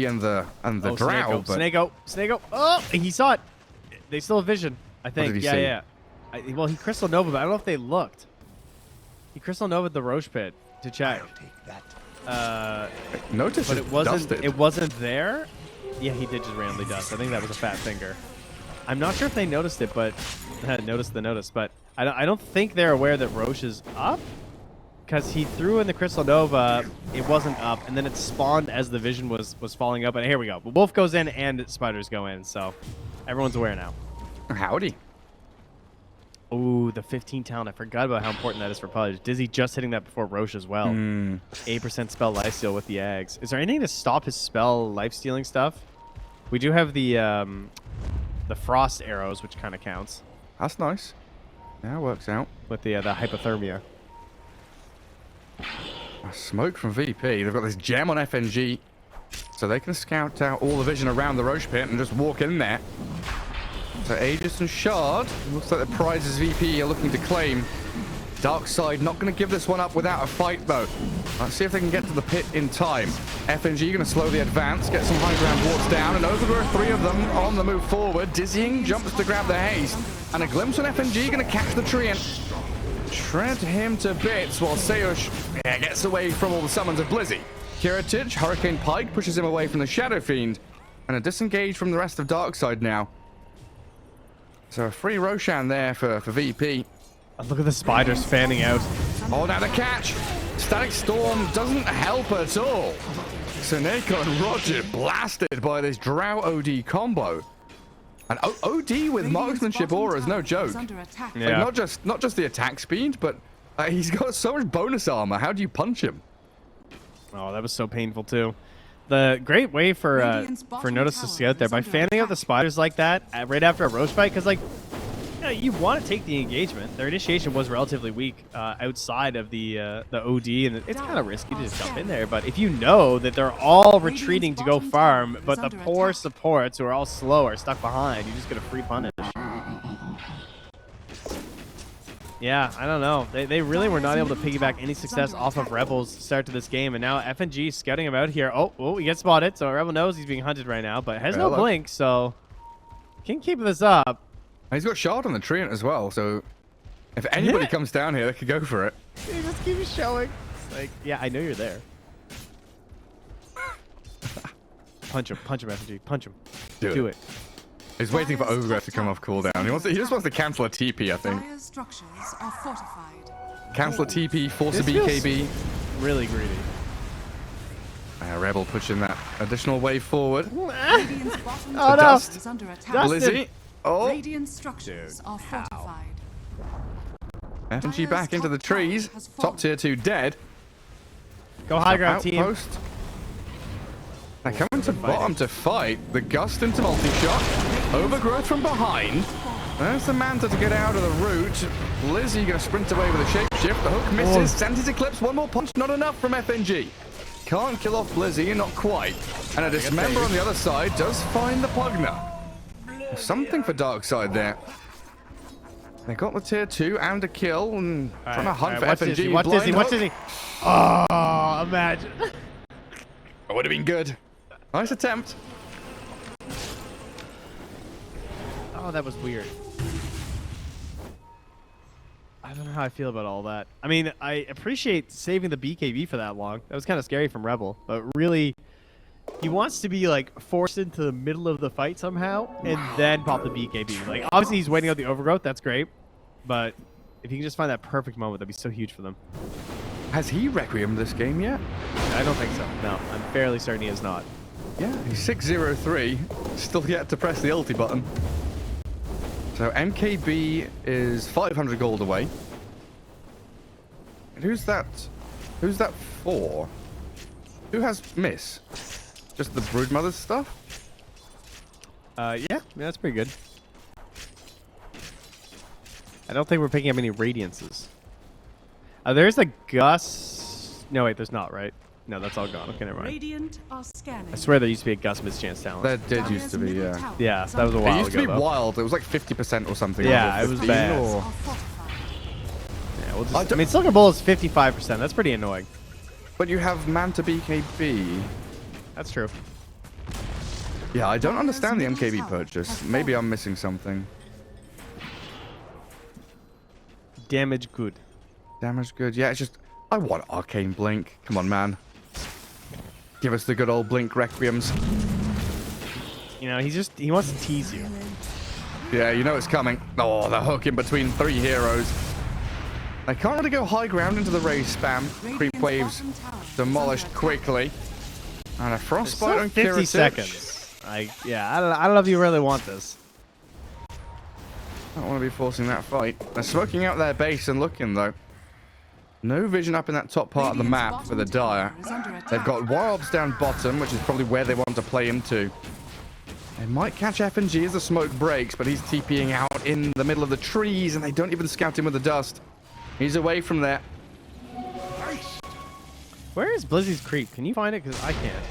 and the Drow. Snake-O. Oh, he saw it. They still have vision, I think. What did he see? Yeah. Well, he Crystal Nova, but I don't know if they looked. He Crystal Nova'd the Roche Pit to check. Notice, but it wasn't there. Yeah, he did just randomly dust. I think that was a fat finger. I'm not sure if they noticed it, but noticed the notice. But I don't think they're aware that Roche is up, because he threw in the Crystal Nova. It wasn't up, and then it spawned as the vision was falling up. And here we go. Wolf goes in and spiders go in, so everyone's aware now. Howdy. Ooh, the 15 talent. I forgot about how important that is for Pudge. Dizzy just hitting that before Roche as well. 8% spell lifesteal with the Ags. Is there anything to stop his spell lifestealing stuff? We do have the frost arrows, which kind of counts. That's nice. Yeah, it works out. With the hypothermia. Smoke from VP. They've got this gem on FNG, so they can scout out all the vision around the Roche Pit and just walk in there. So Aegis and Shard, looks like the prizes VP are looking to claim. Darkside not going to give this one up without a fight, though. Let's see if they can get to the pit in time. FNG going to slow the advance, get some high ground wards down, and Overgrowth, 3 of them on the move forward. Dizzying jumps to grab the haste, and a glimpse on FNG going to catch the treant. Shred him to bits while Seush gets away from all the summons of Blizzy. Kiritich, Hurricane Pike pushes him away from the Shadow Fiend, and a disengage from the rest of Darkside now. So a free Roshan there for VP. Oh, look at the spiders fanning out. Oh, now the catch. Static Storm doesn't help at all. Seneko and Roger blasted by this Drow OD combo. And OD with marksmanship aura is no joke. Yeah. Like not just the attack speed, but he's got so much bonus armor. How do you punch him? Oh, that was so painful too. The great way for Notice to scout there by fanning out the spiders like that right after a Roche fight, because like, you want to take the engagement. Their initiation was relatively weak outside of the OD, and it's kind of risky to just jump in there. But if you know that they're all retreating to go farm, but the poor supports who are all slow are stuck behind, you just get a free punish. Yeah, I don't know. They really were not able to piggyback any success off of Rebel's start to this game, and now FNG scouting him out here. Oh, he gets spotted, so Rebel knows he's being hunted right now, but has no blink, so can keep this up. He's got shard on the treant as well, so if anybody comes down here, they could go for it. He just keeps showing. It's like, yeah, I know you're there. Punch him, FNG, punch him. Do it. He's waiting for Overgrowth to come off cooldown. He just wants to cancel a TP, I think. Dire's structures are fortified. Cancel a TP, force a This feels BKB. Really greedy. Rebel pushing that additional wave forward. Radiant's bottom Oh, no. tower is under attack. Blizzy. Oh, Radiant structures are fortified. FNG back into the trees. Top tier 2 dead. Go high ground, team. Outpost. They're coming to bottom to fight. The Gust into multi-shot. Overgrowth from behind. There's the Manta to get out of the route. Blizzy going to sprint away with a shapeshift. The hook misses. Sandy's Eclipse. One more punch. Not enough from FNG. Can't kill off Blizzy. Not quite. And a Dismember on the other side does find the Pugner. Something for Darkside there. They got the tier 2 and a kill. And trying to hunt for FNG. Watch Dizzy. Oh, imagine. That would have been good. Nice attempt. Oh, that was weird. I don't know how I feel about all that. I mean, I appreciate saving the BKB for that long. That was kind of scary from Rebel, but really, he wants to be like forced into the middle of the fight somehow and then pop the BKB. Like, obviously he's waiting out the overgrowth. That's great, but if he can just find that perfect moment, that'd be so huge for them. Has he Requiem this game yet? I don't think so. No, I'm fairly certain he is not. Yeah, he's 603. Still yet to press the ulti button. So MKB is 500 gold away. And who's that? Who's that for? Who has miss? Just the Broodmother stuff? Yeah, that's pretty good. I don't think we're picking up any Radiances. There's a Gus. No, wait, there's not, right? No, that's all gone. Okay, never mind. Radiant are scanning. I swear there used to be a Gus mischance talent. There did used to be, yeah. Yeah, that was a while ago. It used to be though. wild. It was like 50% or something. Yeah, or it was 15 bad. or- Yeah, we'll just, I mean, Silver Bull is 55%. That's pretty annoying. But you have Manta BKB. That's true. Yeah, I don't understand the MKB purchase. Maybe I'm missing something. Damage good. Damage good. Yeah, it's just... I want Arcane Blink. Come on, man. Give us the good old Blink Requiems. You know, he wants to tease you. Yeah, you know it's coming. Oh, the hook in between 3 heroes. They can't really go high ground into the raise spam. Creep waves demolished quickly. And a Frostbite on 50 Kiritich. seconds. Yeah, I don't know if you really want this. I don't want to be forcing that fight. They're smoking out their base and looking, though. No vision up in that top part of the map for the Dire. They've got Warbs down bottom, which is probably where they want to play into. They might catch FNG as the smoke breaks, but he's TPing out in the middle of the trees, and they don't even scout him with the dust. He's away from there. Where is Blizzy's creep? Can you find it? Because I can't.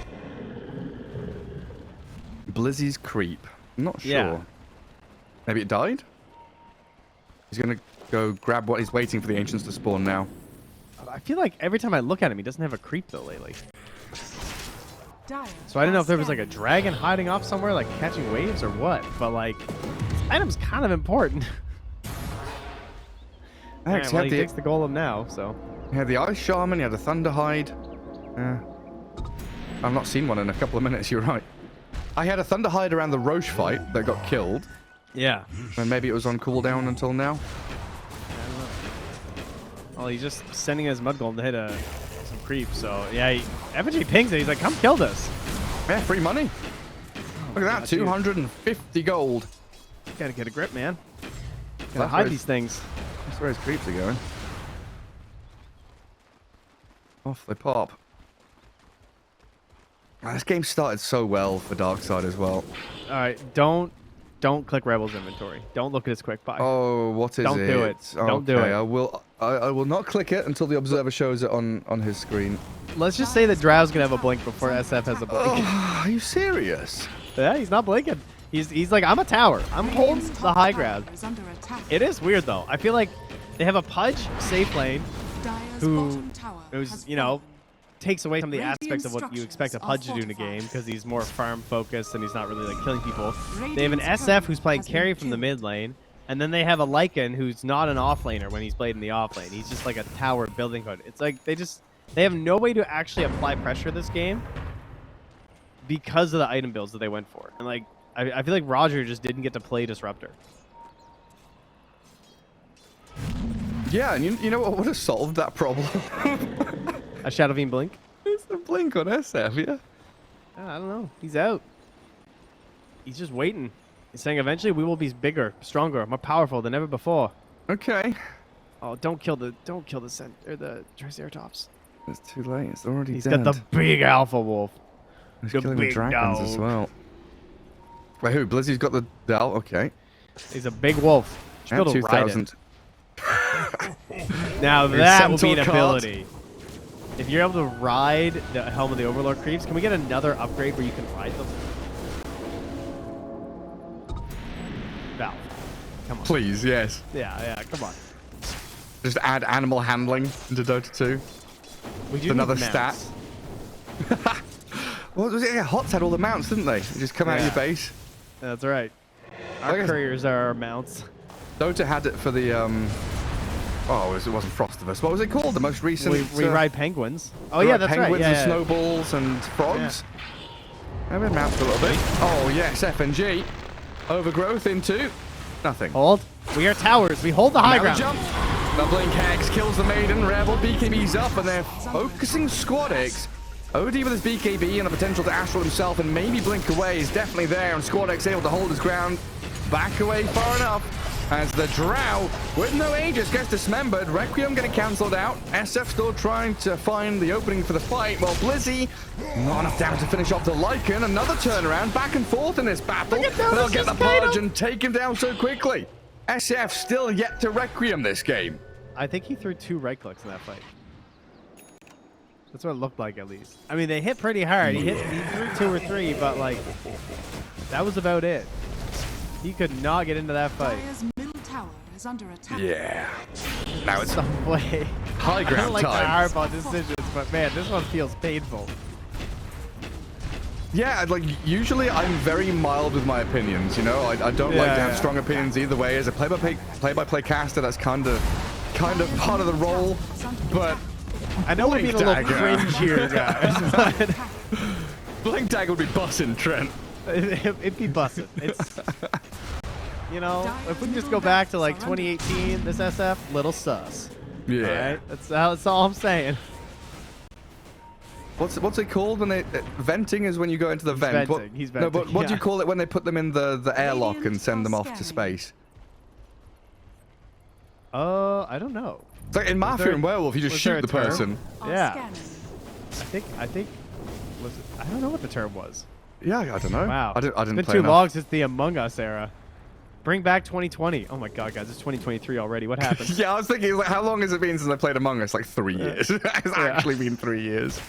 Blizzy's creep. I'm not sure. Yeah. Maybe it died? He's going to go grab what he's waiting for the Ancients to spawn now. I feel like every time I look at him, he doesn't have a creep, though, lately. So I don't know if there was, like, a dragon hiding off somewhere, like, catching waves or what. But, like, this item's kind of important. Hex, Well, he takes the golem now, so... He had the Ice Shaman, he had a Thunderhide. I've not seen one in a couple of minutes, you're right. I had a Thunderhide around the Roche fight that got killed. Yeah. And maybe it was on cooldown until now. Well, he's just sending his mud golem to hit some creep, so yeah, FNG pings it. He's like, come kill this. Yeah, free money. Look at that, 250 gold. Gotta get a grip, man. Gotta hide these things. That's where his creeps are going. Off they pop. Oh, this game started so well for Darkside as well. All right, don't click Rebel's inventory. Don't look at his quick buy. Oh, what is it? Don't do it. Don't do it. I will not click it until the observer shows it on his screen. Let's just say that Drow's gonna have a blink before SF has a blink. Oh, are you serious? Yeah, he's not blinking. He's like, I'm a tower. I'm holding the high ground. It is weird though. I feel like they have a Pudge safe lane who's, you know, takes away some of the aspects of what you expect a Pudge to do in a game because he's more farm focused and he's not really like killing people. They have an SF who's playing carry from the mid lane, And then they have a Lycan who's not an offlaner when he's played in the offlane. He's just like a tower building hood. It's like they have no way to actually apply pressure this game because of the item builds that they went for. And like I feel like Roger just didn't get to play Disruptor. Yeah, and you know what would have solved that problem? A Shadow Fiend Blink? It's the blink on SF, yeah. I don't know. He's out. He's just waiting. He's saying eventually we will be bigger, stronger, more powerful than ever before. Okay. Oh, don't kill the Triceratops. It's too late. It's already He's dead. got the big alpha wolf. He's the killing the big dragons dog. as well. Wait, who? Blizzy's got the Dell? Okay. He's a big wolf. Should be able to ride 2000. it. Now that would be an Centaur card. ability. If you're able to ride the Helm of the Overlord creeps, can we get another upgrade where you can ride them? Valve. Come on. Please, yes. Yeah, come on. Just add animal handling into Dota 2. We do Another need stat. mounts. What was it? Yeah, Hots had all the mounts, didn't they? They just come out of your Yeah. base. That's right. Our guess- couriers are our mounts. Dota had it for the oh, it wasn't Frostivus. What was it called? The most recent. We ride penguins. Oh we yeah, ride that's penguins right. and Yeah, snowballs and frogs. Yeah. We had mounts for a little bit. Oh yes, FNG. Overgrowth into nothing. Hold. We are towers. We hold the high Now the ground. jump. The Blink Hex kills the Maiden. Rebel BKB's up, and they're focusing Squad X. OD with his BKB and the potential to Astral himself and maybe blink away is definitely there, and Squad X able to hold his ground. Back away far enough as the Drow, with no Aegis, gets dismembered. Requiem getting cancelled out. SF still trying to find the opening for the fight, while Blizzy, not enough damage to finish off the Lycan. Another turnaround, back and forth in this battle. They'll get the purge and take him down so quickly. SF still yet to Requiem this game. I think he threw 2 right clicks in that fight. That's what it looked like, at least. I mean, they hit pretty hard. He threw 2 or 3, but like that was about it. He could not get into that fight. Dire's middle tower is under attack. Yeah. Now it's Some way. high I don't ground like the time. hardball decisions, but man, this one feels painful. Yeah, like usually I'm very mild with my opinions, you know. I don't like to have strong opinions either way. As a play-by-play caster, that's kind of part of the role. But I know we're being a little Dagger. cringe here, guys, but Blink Dagger would be bussin', Trent. it'd be busted. It's, you know, if we can just go back to like 2018, this SF, little sus. Yeah. All right? That's all I'm saying. What's it called when they venting is when you go into the vent. venting, he's No, but venting, what do you yeah. call it when they put them in the airlock and send them off to space? I don't know. It's like in Mafia there- and Werewolf, you just was there shoot a the term? person. Are Yeah. scanning. I think was it, I don't know what the term was. Yeah, I don't know. Wow. I didn't It's been play too enough. long since the Among Us era. Bring back 2020. Oh my god, guys, it's 2023 already. What happened? Yeah, I was thinking, like, how long has it been since I played Among Us? Like 3 years. It's actually been 3 years.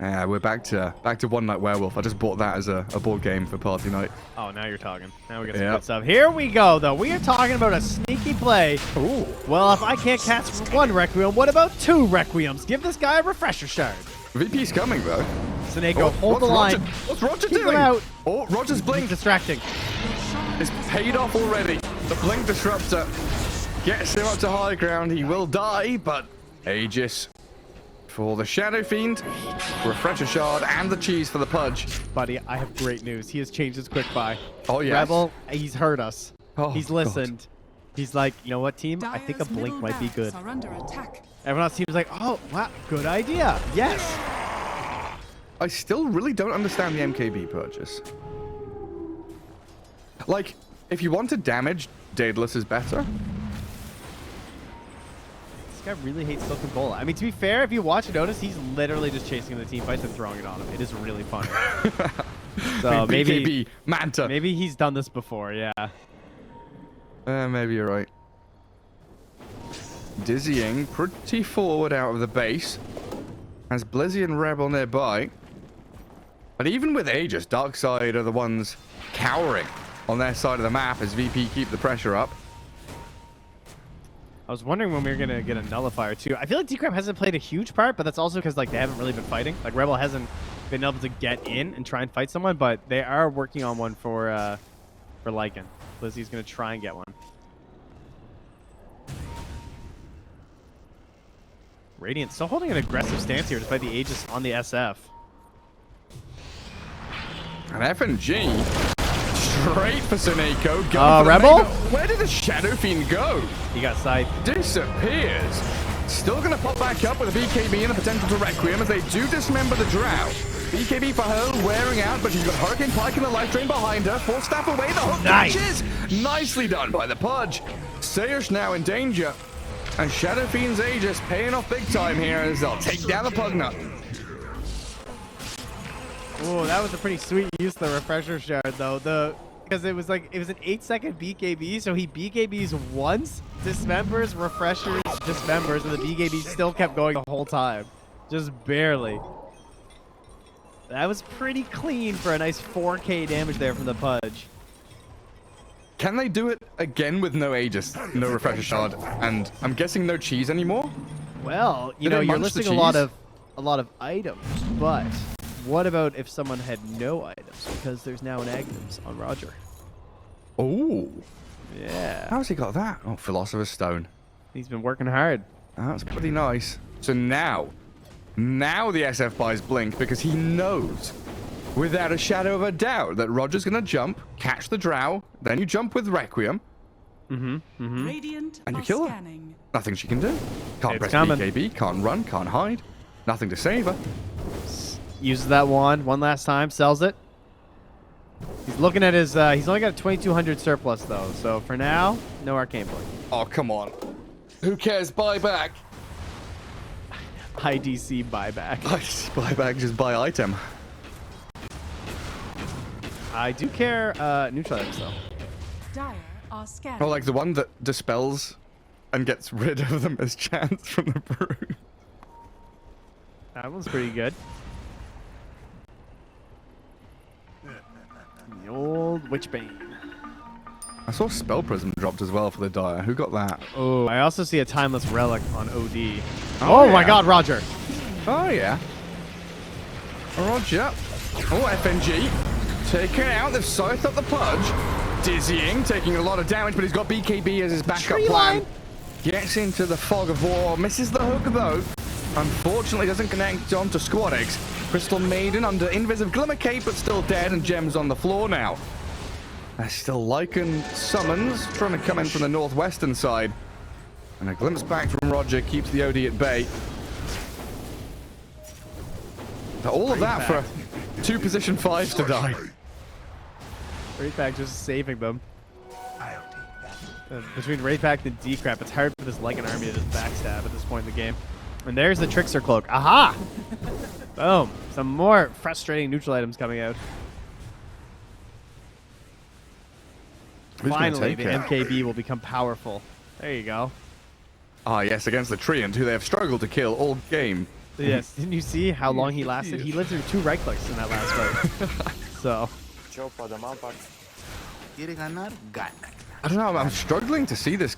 Yeah, we're back to One Night Werewolf. I just bought that as a board game for party night. Oh, now you're talking. Now we got some Yep. good stuff. Here we go, though. We are talking about a sneaky play. Ooh. Well, if I can't catch 1 Requiem, what about 2 Requiems? Give this guy a refresher shard. VP's coming though. Snako, hold the what's line. Roger, what's Roger Keep him doing? out. Oh, Roger's blink Distracting. is paid off already. The blink disruptor gets him up to high ground. He will die, but Aegis for the Shadow Fiend, refresher shard, and the cheese for the pudge. Buddy, I have great news. He has changed his quick buy. Oh, yes. Rebel, he's heard us. Oh, He's God. listened. He's like, you know what, team? I think a Dire's blink middle might be good. barracks are under attack. Everyone else seems like, oh, wow, good idea. Yes. I still really don't understand the MKB purchase. Like, if you want to damage, Daedalus is better. This guy really hates Silken Bola. I mean, to be fair, if you watch and notice, he's literally just chasing the team fights and throwing it on him. It is really fun. So maybe BKB, Manta. maybe he's done this before, yeah. Maybe you're right. Dizzying pretty forward out of the base. Has Blizzy and Rebel nearby. But even with Aegis, Darkside are the ones cowering on their side of the map as VP keep the pressure up. I was wondering when we were going to get a nullifier, too. I feel like Decrypt hasn't played a huge part, but that's also because like they haven't really been fighting. Like, Rebel hasn't been able to get in and try and fight someone, but they are working on one for Lycan. Lizzie's going to try and get one. Radiant still holding an aggressive stance here despite the Aegis on the SF. And F&G straight for Seneko. Rebel? Where did the Shadow Fiend go? He got scythe. Disappears. Still going to pop back up with a BKB and the potential to Requiem as they do dismember the Drow. BKB for her, wearing out, but she's got Hurricane Pike and the Life Drain behind her. Force Staff away, the hook catches. Nicely done by the Pudge. Sayush now in danger. And Shadow Fiend's Aegis paying off big time here as they'll take down the Pugnut. Oh, that was a pretty sweet use of the refresher shard though. Because it was an 8-second BKB, so he BKBs once, dismembers, refreshers, dismembers, and the BKB still kept going the whole time. Just barely. That was pretty clean for a nice 4k damage there from the Pudge. Can they do it again with no Aegis, no refresher shard, and I'm guessing no cheese anymore? Well, you know, you're listing a lot of items, but what about if someone had no items? Because there's now an Agnes on Roger. Oh. Yeah. How's he got that? Oh, Philosopher's Stone. He's been working hard. That's pretty nice. So now the SF buys Blink because he knows without a shadow of a doubt that Roger's going to jump, catch the Drow, then you jump with Requiem. Radiant and you kill her. scanning. Nothing she can do. Can't press coming. BKB, can't run, can't hide. Nothing to save her. Uses that wand one last time, sells it. He's looking at his, he's only got a 2200 surplus though, so for now, no Arcane Blink. Oh, come on. Who cares? Buy back. IDC buyback. Buy back, just buy item. I do care neutral items though. Dire are scanning. Oh, like the one that dispels and gets rid of them as chance from the brood. That one's pretty good. The old Witchbane. I saw Spell Prism dropped as well for the Dire. Who got that? Oh, I also see a Timeless Relic on OD. Oh my god, Roger. Oh, yeah. Roger. Oh, FNG. Taken out. They've scythed up the Pudge. Dizzying, taking a lot of damage, but he's got BKB as his backup plan. Gets into the fog of war. Misses the hook, though. Unfortunately, doesn't connect onto Squad Eggs. Crystal Maiden under Invisive Glimmer Cape, but still dead, and Gems on the floor now. There's still Lycan summons trying to come in from the northwestern side. And a glimpse back from Roger keeps the OD at bay. All of that for 2 position 5s to die. Wraithpack just saving them. Between Wraithpack and Decrep, it's hard for this Lycan army to just backstab at this point in the game. And there's the Trickster Cloak. Aha! Boom. Some more frustrating neutral items coming out. Finally, the MKB will become powerful. There you go. Ah, yes, against the Treant, who they have struggled to kill all game. Yes, didn't you see how long he lasted? He lived through 2 right clicks in that last fight. So. I don't know, I'm struggling to see this,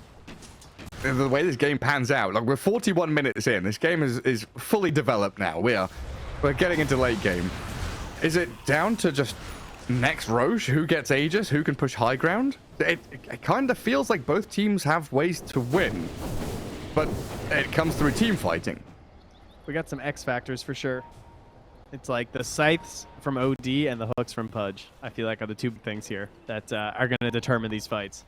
the way this game pans out. Like, we're 41 minutes in. This game is fully developed now. We're getting into late game. Is it down to just next Roche? Who gets Aegis? Who can push high ground? It kind of feels like both teams have ways to win, but it comes through team fighting. We got some X factors for sure. It's like the scythes from OD and the hooks from Pudge, I feel like, are the 2 things here that are going to determine these fights.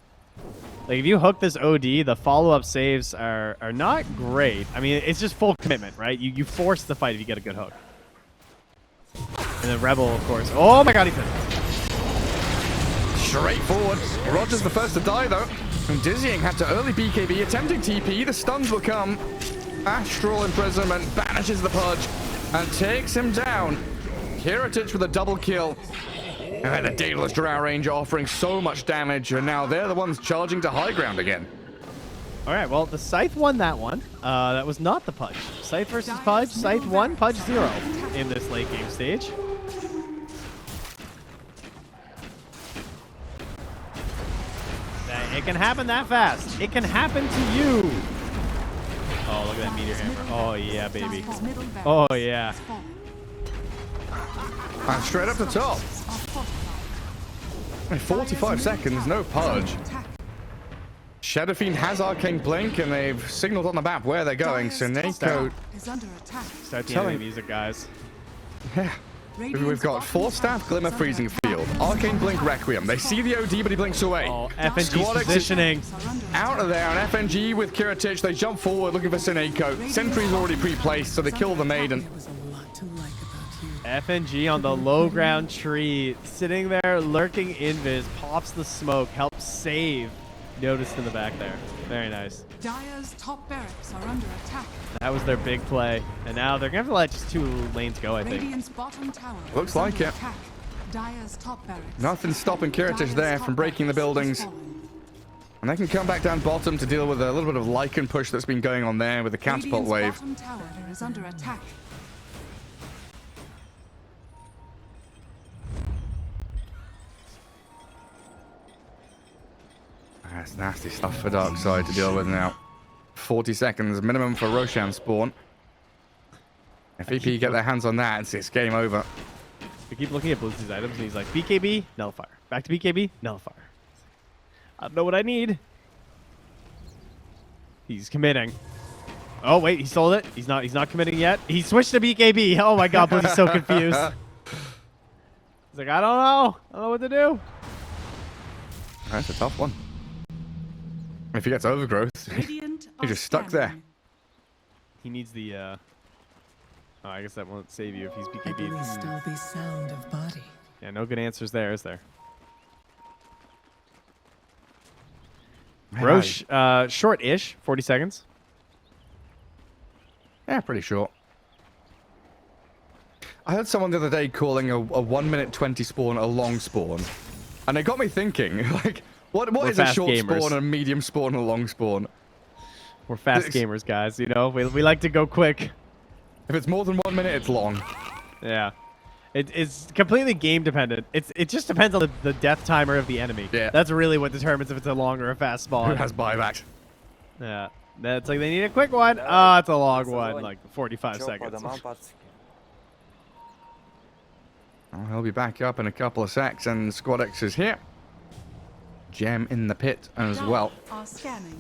Like, if you hook this OD, the follow-up saves are not great. I mean, it's just full commitment, right? You force the fight if you get a good hook. And then Rebel, of course. Oh my god, he's in. Straightforward. Roger's the first to die, though. And Dizzying had to early BKB, attempting TP. The stuns will come. Astral Imprisonment banishes the Pudge and takes him down. Heritage with a double kill. And then the Daedalus Drow Ranger offering so much damage, and now they're the ones charging to high ground again. All right, well, the Scythe won that one. That was not the Pudge. Scythe versus Pudge. Scythe 1, Pudge 0 in this late game stage. It can happen that fast. It can happen to you. Oh, look at that meteor hammer. Oh, yeah, baby. Oh, yeah. And straight up the top. 45 seconds, no pudge. Shadow Fiend has Arcane Blink, and they've signaled on the map where they're going. So Nako start the enemy music, guys. Yeah. We've got Force Staff, Glimmer, Freezing Field, Arcane Blink, Requiem. They see the OD, but he blinks away. Oh, FNG's positioning. Out of there, and FNG with Kiritich, they jump forward looking for Sineko. Sentry's already pre-placed, so they kill the Maiden. FNG on the low ground tree, sitting there, lurking invis, pops the smoke, helps save. Noticed in the back there. Very nice. Dire's top barracks are under attack. That was their big play. And now they're going to have to let just 2 lanes go, I think. Radiant's bottom tower Looks like it. attack. Dire's top barracks. Nothing stopping Kiritich there from breaking the buildings. And they can come back down bottom to deal with a little bit of Lycan push that's been going on there with the catapult wave. Bottom tower is under attack. That's nasty stuff for Darkside to deal with now. 40 seconds minimum for Roshan spawn. If EP get their hands on that, it's game over. We keep looking at Blizzard's items, and he's like, BKB, nullifier. Back to BKB, nullifier. I don't know what I need. He's committing. Oh, wait, he sold it. He's not committing yet. He switched to BKB. Oh, my God, Blizzard's so confused. He's like, I don't know. I don't know what to do. That's a tough one. If he gets overgrowth, he's just stuck there. He needs the, oh, I guess that won't save you if he's BKB. At least I'll be sound of body. Yeah, no good answers there, is there? Roche, short-ish, 40 seconds. Yeah, pretty short. I heard someone the other day calling a 1 minute 20 spawn a long spawn. And it got me thinking, like, what is a short gamers. spawn, a medium spawn, and a long spawn? We're fast gamers, guys, you know? We like to go quick. If it's more than 1 minute, it's long. Yeah. It's completely game dependent. It just depends on the death timer of the enemy. Yeah. That's really what determines if it's a long or a fast spawn. Who has buybacks? Yeah. That's like, they need a quick one. Oh, it's a long one, like 45 seconds. Oh, he'll be back up in a couple of secs, and Squad X is here. Gem in the pit as well. Are scanning.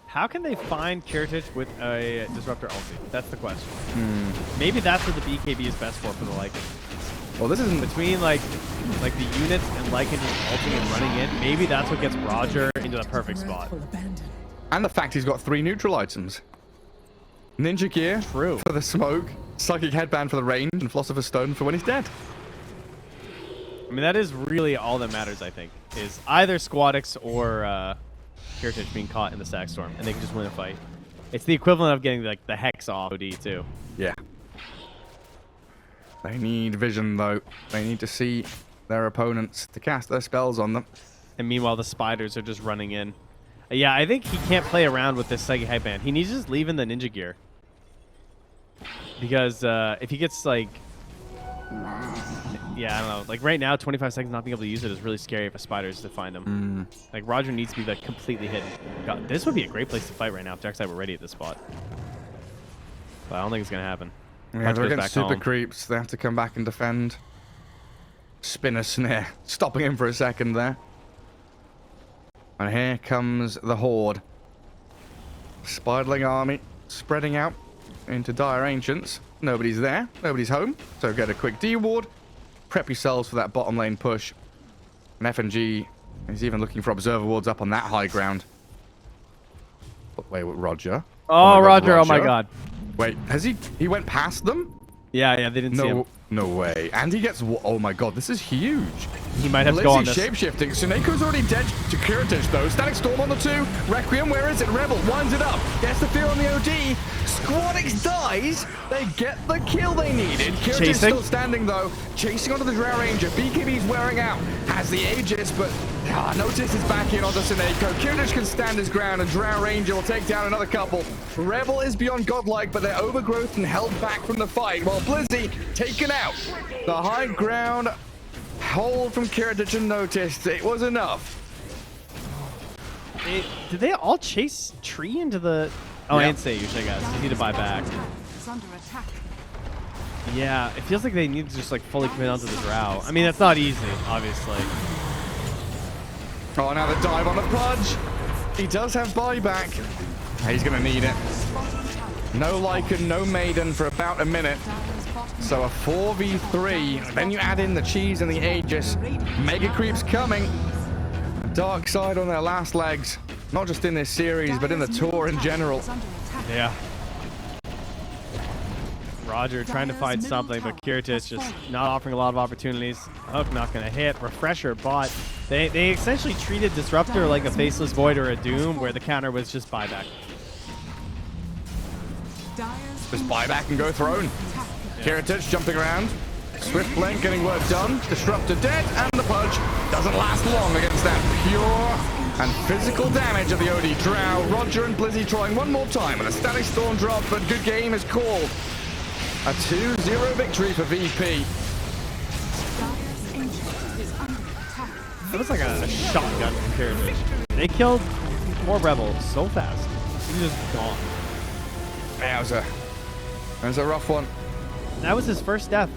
How can they find Kiritich with a Disruptor ulti? That's the question. Maybe that's what the BKB is best for the Lycan. Well, this isn't... Between like the units and Lycan just ulting and running in, maybe that's what gets Roger into the perfect spot. And the fact he's got 3 neutral items. Ninja Gear True. for the smoke, Psychic Headband for the range, and Philosopher's Stone for when he's dead. I mean, that is really all that matters, I think, is either Squadix or Kiritich being caught in the Stack Storm, and they can just win a fight. It's the equivalent of getting like the Hex off OD, too. Yeah. They need vision, though. They need to see their opponents to cast their spells on them. And meanwhile, the spiders are just running in. Yeah, I think he can't play around with this Psychic Headband. He needs to just leave in the Ninja Gear. Because if he gets, like... Yeah, I don't know. Like, right now, 25 seconds not being able to use it is really scary if a spider is to find him. Like, Roger needs to be, like, completely hidden. God, this would be a great place to fight right now if Darkside were ready at this spot. But I don't think it's going to happen. Yeah, they're against super creeps. They have to come back and defend. Spin a snare. Stopping him for a second there. And here comes the Horde. Spiderling army spreading out into Dire Ancients. Nobody's there. Nobody's home. So get a quick D ward. Prep yourselves for that bottom lane push. And FNG is even looking for observer wards up on that high ground. But wait, Roger. Oh, Roger. Oh, my God. Wait, has he went past them? Yeah, they didn't see him. No way. And he gets... Oh, my God. This is huge. He might have to go on this. Shape-shifting. Suneko's already dead to Kiritich, though. Static Storm on the 2. Requiem, where is it? Rebel winds it up. Gets the fear on the OD. Squadix dies. They get the kill they needed. Kiritich's still standing, though. Chasing onto the Drow Ranger. BKB's wearing out. Has the Aegis, but... Notice is back in onto Suneko. Kiritich can stand his ground, and Drow Ranger will take down another couple. Rebel is beyond godlike, but they're overgrowth and held back from the fight, while Blizzy taken out. The high ground hold from Kiritich and noticed it was enough. Did they all chase Tree into the... Oh, yeah. And say usually, guys. You need to buy back. Yeah, it feels like they need to just like fully commit onto the Drow. I mean, that's not easy, obviously. Oh, now the dive on the Pudge. He does have buyback. He's going to need it. No Lycan, no Maiden for about a minute. So a 4v3. Then you add in the Cheese and the Aegis. Mega Creep's coming. Darkside on their last legs. Not just in this series, but in the tour in general. Yeah. Roger trying to find something, but Kirtis just not offering a lot of opportunities. Hook not going to hit. Refresher bot. They essentially treated Disruptor like a Faceless Void or a Doom, where the counter was just buyback. Just buyback and go throne. Kirtis jumping around. Swift Blink getting work done. Disruptor dead, and the Pudge doesn't last long against that pure and physical damage of the OD Drow. Roger and Blizzy trying one more time with a Static Storm drop, but good game is called. A 2-0 victory for VP. That was like a shotgun from Kirtis. They killed 4 rebels so fast. He's just gone. That was a rough one. That was his first death.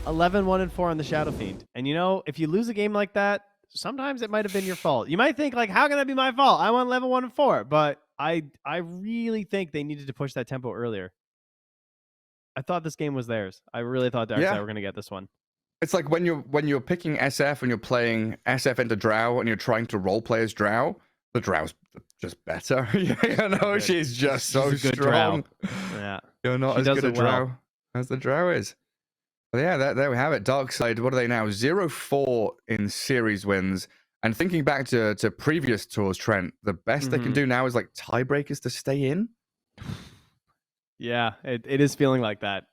11-1-4 on the Shadow Fiend. And you know, if you lose a game like that, sometimes it might have been your fault. You might think like, how can that be my fault? I won 11-1-4. But I really think they needed to push that tempo earlier. I thought this game was theirs. I really thought Darkside were going to get this one. It's like when you're picking SF and you're playing SF into Drow and you're trying to roleplay as Drow, the Drow's just better. You know, she's just so strong. Yeah. You're not as good a Drow as the Drow is. But yeah, there we have it. Darkside, what are they now? 0-4 in series wins. And thinking back to previous tours, Trent, the best they can do now is like tiebreakers to stay in. Yeah, it is feeling like that.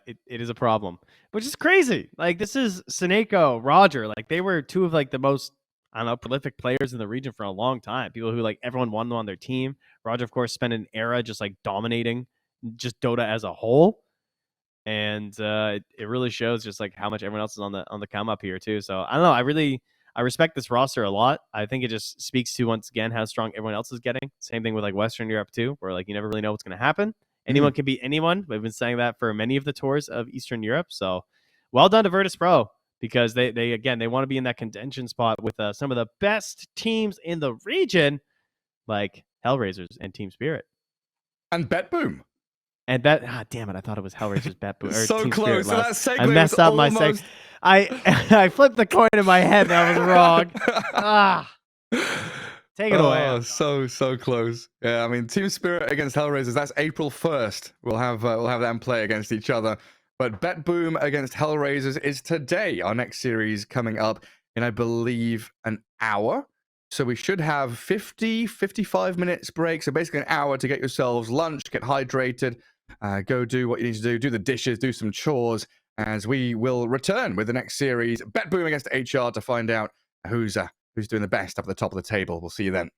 It is a problem, which is crazy. Like, this is Seneko, Roger. Like, they were 2 of like the most, I don't know, prolific players in the region for a long time. People who like everyone wanted them on their team. Roger, of course, spent an era just like dominating just Dota as a whole. And it really shows just like how much everyone else is on the come up here too. So I don't know. I respect this roster a lot. I think it just speaks to, once again, how strong everyone else is getting. Same thing with like Western Europe too, where like you never really know what's going to happen. Anyone can beat anyone. We've been saying that for many of the tours of Eastern Europe. So well done to Virtus.pro, because they want to be in that contention spot with some of the best teams in the region, like Hellraisers and Team Spirit. And BetBoom. And damn it, I thought it was Hellraiser's BetBoom. So Team close. So that segue I messed up my segue. I flipped the coin in my head. That was wrong. Take it away. Oh, so close. Yeah, I mean, Team Spirit against Hellraisers. That's April 1st. We'll have them play against each other. But BetBoom against Hellraisers is today. Our next series coming up in, I believe, an hour. So we should have 55 minutes break. So basically an hour to get yourselves lunch, get hydrated, go do what you need to do the dishes, do some chores, as we will return with the next series, BetBoom against HR, to find out who's doing the best up at the top of the table. We'll see you then.